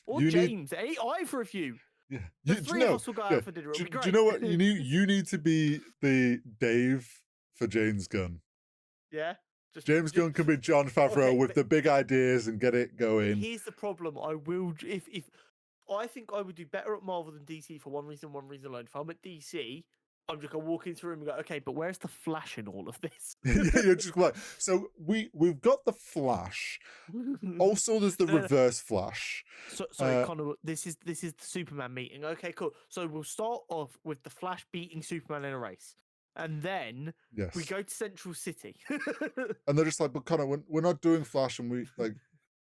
Or You need, James, either of you. yeah, The do you three know, of us will go yeah, out for dinner. It'll be do great. you know what you need to be the Dave for James Gunn. Yeah. James Gunn can be Jon Favreau Okay, with but the big ideas and get it going. here's the problem. I will if I think I would do better at Marvel than DC for one reason alone. If I'm at DC, I'm just gonna walk into a room and go, okay, but where's the Flash in all of this? Yeah, you're just like, so we've got the Flash. Also, there's the Reverse Flash. Sorry, Connor. This is the Superman meeting. Okay, cool. So we'll start off with the Flash beating Superman in a race, and then Yes, we go to Central City. and they're just like, but Connor, we're not doing Flash, and we like,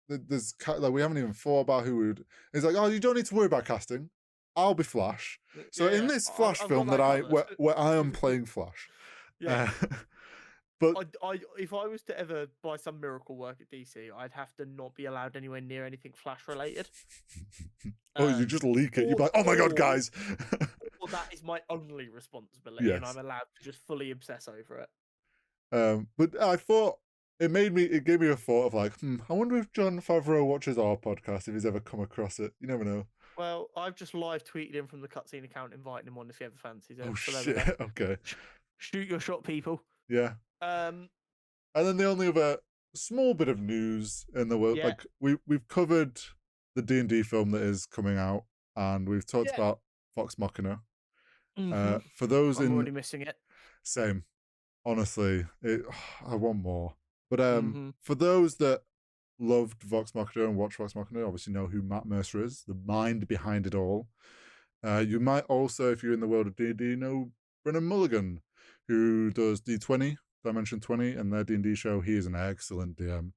there's like we haven't even thought about who would. He's like, oh, you don't need to worry about casting. I'll be Flash. So in this Flash I've film got that where I am playing Flash, yeah. But if I was to ever by some miracle work at DC, I'd have to not be allowed anywhere near anything Flash related. Oh, you just leak it. You're like, oh my god, guys. Well, that is my only responsibility, yes. And I'm allowed to just fully obsess over it. But I thought it gave me a thought of like, I wonder if Jon Favreau watches our podcast, if he's ever come across it. You never know. Well, I've just live tweeted him from the cutscene account, inviting him on if he ever fancies it. Oh so shit! Okay. Shoot your shot, people. Yeah. And then the only other small bit of news in the world, like we've covered the D&D film that is coming out, and we've talked about Vox Machina. For those I'm already missing it. Same. Honestly, I want more. But for those that loved Vox Machina and watch Vox Machina, obviously know who Matt Mercer is, the mind behind it all. You might also, if you're in the world of D&D, know Brennan Mulligan, who does D20, Dimension 20, and their D&D show. He is an excellent DM.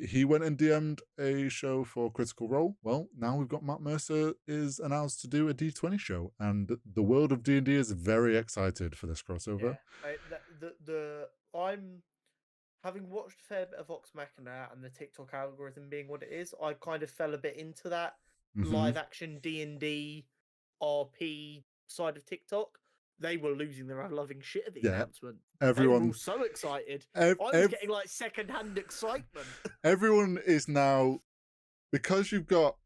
He went and DM'd a show for Critical Role. Well, now we've got Matt Mercer is announced to do a D20 show, and the world of D&D is very excited for this crossover. Yeah, I'm having watched a fair bit of Vox Machina and the TikTok algorithm being what it is. I kind of fell a bit into that live action D&D RP side of TikTok. They were losing their loving shit at the announcement. Everyone they were all so excited. I was getting like secondhand excitement. Everyone is now, because you've got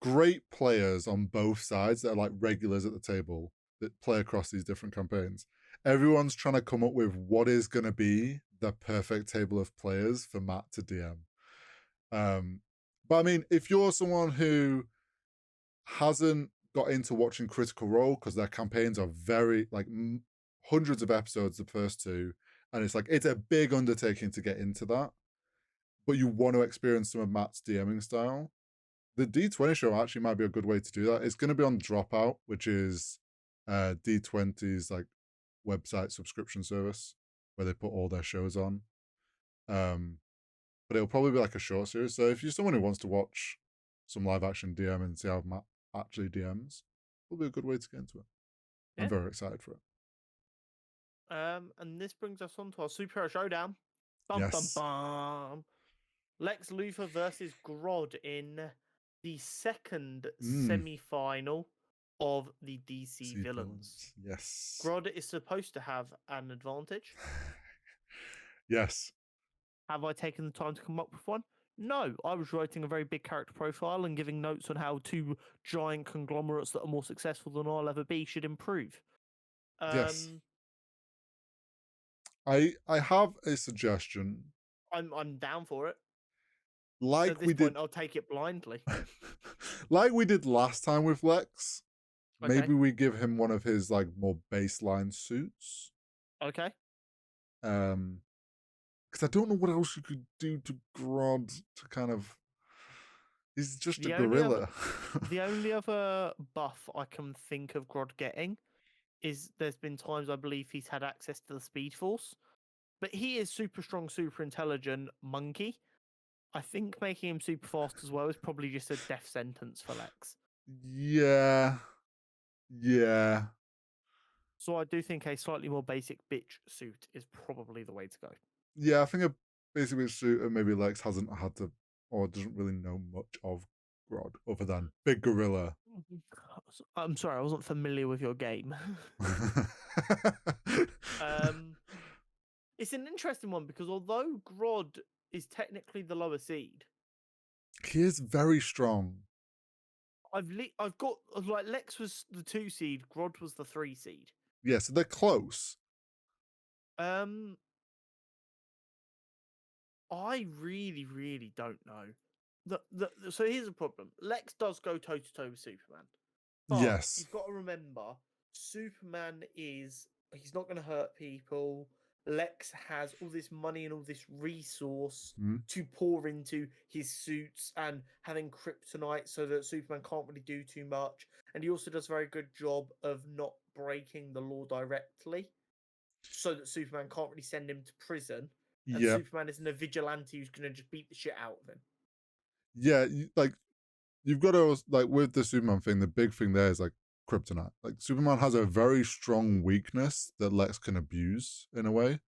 great players on both sides that are like regulars at the table that play across these different campaigns. Everyone's trying to come up with what is going to be the perfect table of players for Matt to DM. But I mean, if you're someone who hasn't got into watching Critical Role because their campaigns are very like hundreds of episodes, the first two, and it's a big undertaking to get into that, but you want to experience some of Matt's DMing style, the D20 show actually might be a good way to do that. It's going to be on Dropout, which is D20's like website subscription service where they put all their shows on. But it'll probably be like a short series. So if you're someone who wants to watch some live action DM and see how Matt actually DMs, it'll be a good way to get into it. Yeah. I'm very excited for it. And this brings us on to our superhero showdown. Yes. Lex Luthor versus Grodd in the second semi-final of the DC villains. Yes. Grodd is supposed to have an advantage. Yes. Have I taken the time to come up with one? No, I was writing a very big character profile and giving notes on how two giant conglomerates that are more successful than I'll ever be should improve. Yes. I have a suggestion. I'm down for it. Like at this point, I'll take it blindly. Like we did last time with Lex, Okay. maybe we give him one of his like more baseline suits. Okay. Because I don't know what else you could do to Grodd to kind of. He's just a The only other gorilla. the only other buff I can think of Grodd getting is there's been times I believe he's had access to the Speed Force, but he is super strong, super intelligent monkey. I think making him super fast as well is probably just a death sentence for Lex. Yeah. Yeah. So I do think a slightly more basic bitch suit is probably the way to go. Yeah, I think a basically suit and maybe Lex hasn't had to or doesn't really know much of Grodd other than Big Gorilla. I'm sorry, I wasn't familiar with your game. It's an interesting one because although Grodd is technically the lower seed, He is very strong. I've got like Lex was the 2 seed, Grodd was the 3 seed. Yeah, so they're close. I really don't know. So here's the problem. Lex does go toe to toe with Superman. But Yes. you've got to remember, Superman he's not going to hurt people. Lex has all this money and all this resource to pour into his suits and having kryptonite so that Superman can't really do too much. And he also does a very good job of not breaking the law directly so that Superman can't really send him to prison. And Yeah. Superman isn't a vigilante who's going to just beat the shit out of him. Yeah, like you've got to like with the Superman thing, the big thing there is like kryptonite. Like Superman has a very strong weakness that Lex can abuse in a way.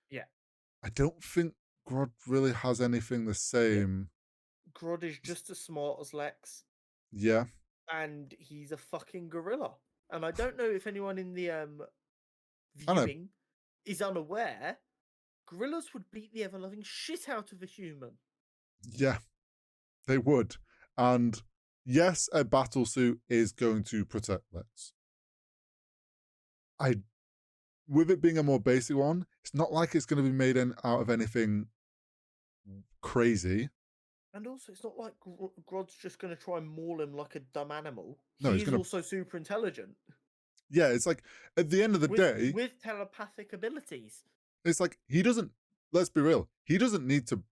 Yeah. I don't think Grodd really has anything the same. Yeah. Grodd is just as smart as Lex. Yeah. And he's a fucking gorilla. And I don't know if anyone in the viewing is unaware. Gorillas would beat the ever-loving shit out of a human. Yeah, they would. And yes, a battle suit is going to protect Lex. With it being a more basic one, it's not like it's going to be made out of anything crazy. And also, it's not like Grodd's just going to try and maul him like a dumb animal. No, He's also super intelligent. Yeah, it's like at the end of the day, with telepathic abilities. It's like he doesn't. Let's be real. He doesn't need to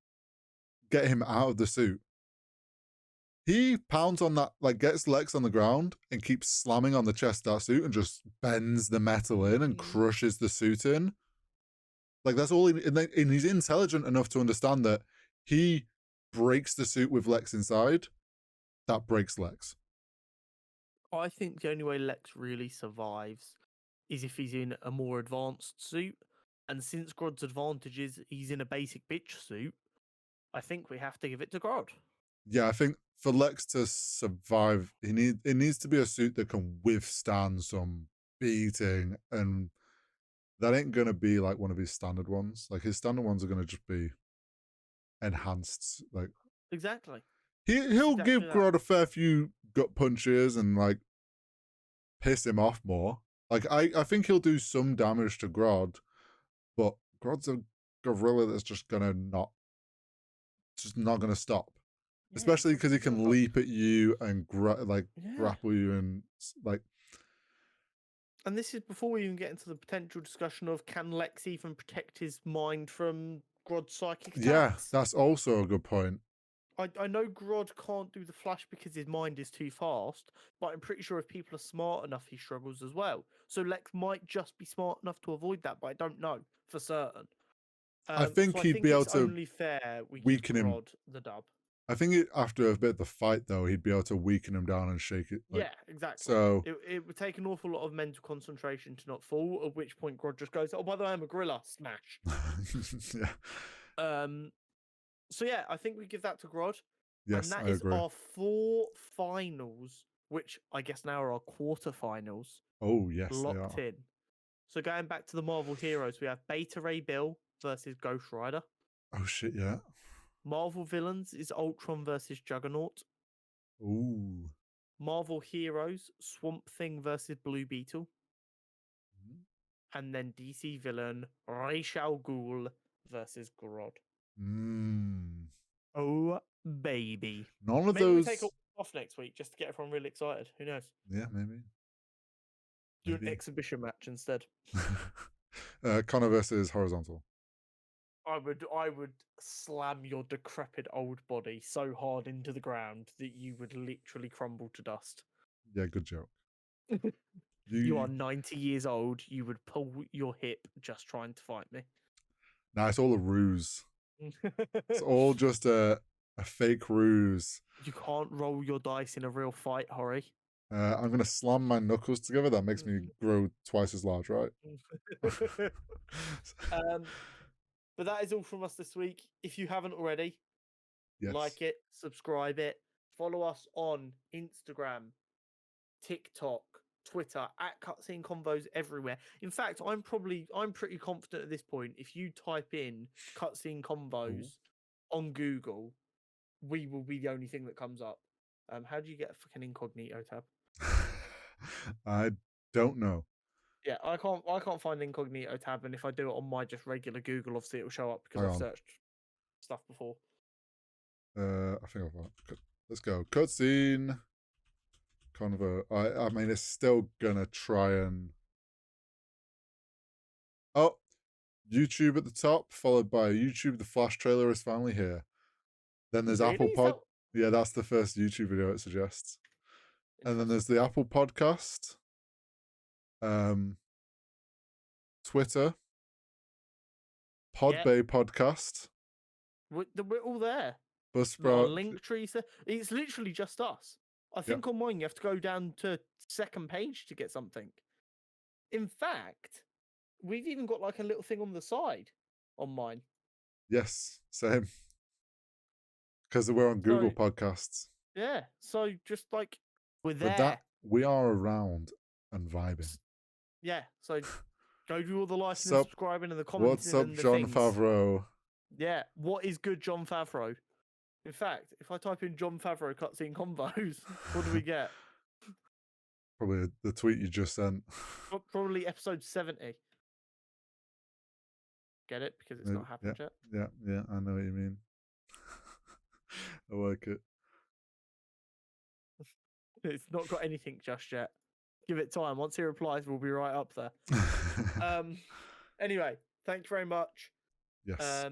get him out of the suit. He pounds on that, like gets Lex on the ground and keeps slamming on the chest of that suit and just bends the metal in and crushes the suit in. Like that's all. And he's intelligent enough to understand that he breaks the suit with Lex inside. That breaks Lex. I think the only way Lex really survives is if he's in a more advanced suit. And since Grodd's advantage is he's in a basic bitch suit, I think we have to give it to Grodd. Yeah, I think for Lex to survive, it needs to be a suit that can withstand some beating, and that ain't gonna be like one of his standard ones. Like his standard ones are gonna just be enhanced. Like exactly. He'll give Grodd a fair few gut punches and like piss him off more. Like I think he'll do some damage to Grodd, but Grodd's a gorilla that's just not gonna stop. Yeah, especially because he can leap at you and grapple you and like. And this is before we even get into the potential discussion of can Lex even protect his mind from Grodd's psychic attacks? Yeah, that's also a good point. I know Grodd can't do the Flash because his mind is too fast, but I'm pretty sure if people are smart enough, he struggles as well. So Lex might just be smart enough to avoid that, but I don't know for certain. I think he'd be able to only fair we weaken give Grodd him. The dub. I think after a bit of the fight, though, he'd be able to weaken him down and shake it. Yeah, exactly. So it would take an awful lot of mental concentration to not fall. At which point, Grodd just goes, "Oh, by the way, I'm a gorilla." Smash. Yeah. So yeah, I think we give that to Grodd. Yes, and that is our 4 finals, which I guess now are our quarterfinals. Oh yes, locked in. So going back to the Marvel heroes, we have Beta Ray Bill versus Ghost Rider. Oh shit, yeah. Marvel villains is Ultron versus Juggernaut. Ooh. Marvel heroes, Swamp Thing versus Blue Beetle. And then DC villain, Ra's al Ghul versus Grodd. Oh, baby. None of maybe those. We take off next week just to get everyone really excited. Who knows? Yeah, maybe. Do an Maybe. exhibition match instead. Conor versus Horizontal. I would slam your decrepit old body so hard into the ground that you would literally crumble to dust. Yeah, good joke. You are 90 years old. You would pull your hip just trying to fight me. Nah, it's all a ruse. It's all just a fake ruse. You can't roll your dice in a real fight, Hori. I'm gonna slam my knuckles together. That makes me grow twice as large, right? But that is all from us this week. If you haven't already, Yes. like it, subscribe it, follow us on Instagram, TikTok, Twitter, at Cutscene Convos everywhere. In fact, I'm pretty confident at this point. If you type in Cutscene Convos on Google, we will be the only thing that comes up. How do you get a fucking incognito tab? I don't know. Yeah, I can't find incognito tab, and if I do it on my just regular Google, obviously it will show up because Hang I've on. searched stuff before. I think I've. Let's go. Cutscene. Convo. I mean, it's still gonna try and. Oh, YouTube at the top, followed by YouTube. The Flash trailer is finally here. Then there's Really? Apple Pod. Yeah, that's the first YouTube video it suggests. And then there's the Apple Podcast. Twitter. Podbay Podcast. We're all there. Buzzsprout. Link trees. It's literally just us. I think on mine you have to go down to second page to get something. In fact, we've even got like a little thing on the side on mine. Yes, same. Because we're on Google Podcasts. Yeah, so just like we're there. But that we are around and vibing. Yeah, so go do all the liking and subscribing and the commenting. What's up, and the Jon things. Favreau? Yeah, what is good, Jon Favreau? In fact, if I type in Jon Favreau Cutscene Combos, what do we get? Probably the tweet you just sent. Probably episode 70. Get it? Because it's not happened yet. Yeah, I know what you mean. I like it. It's not got anything just yet. Give it time. Once he replies, we'll be right up there. Anyway, thank you very much. Yes.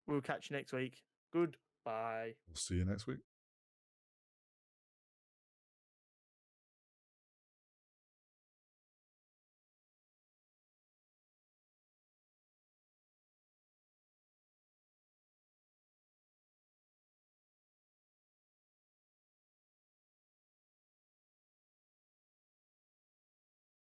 We'll catch you next week. Goodbye. We'll see you next week.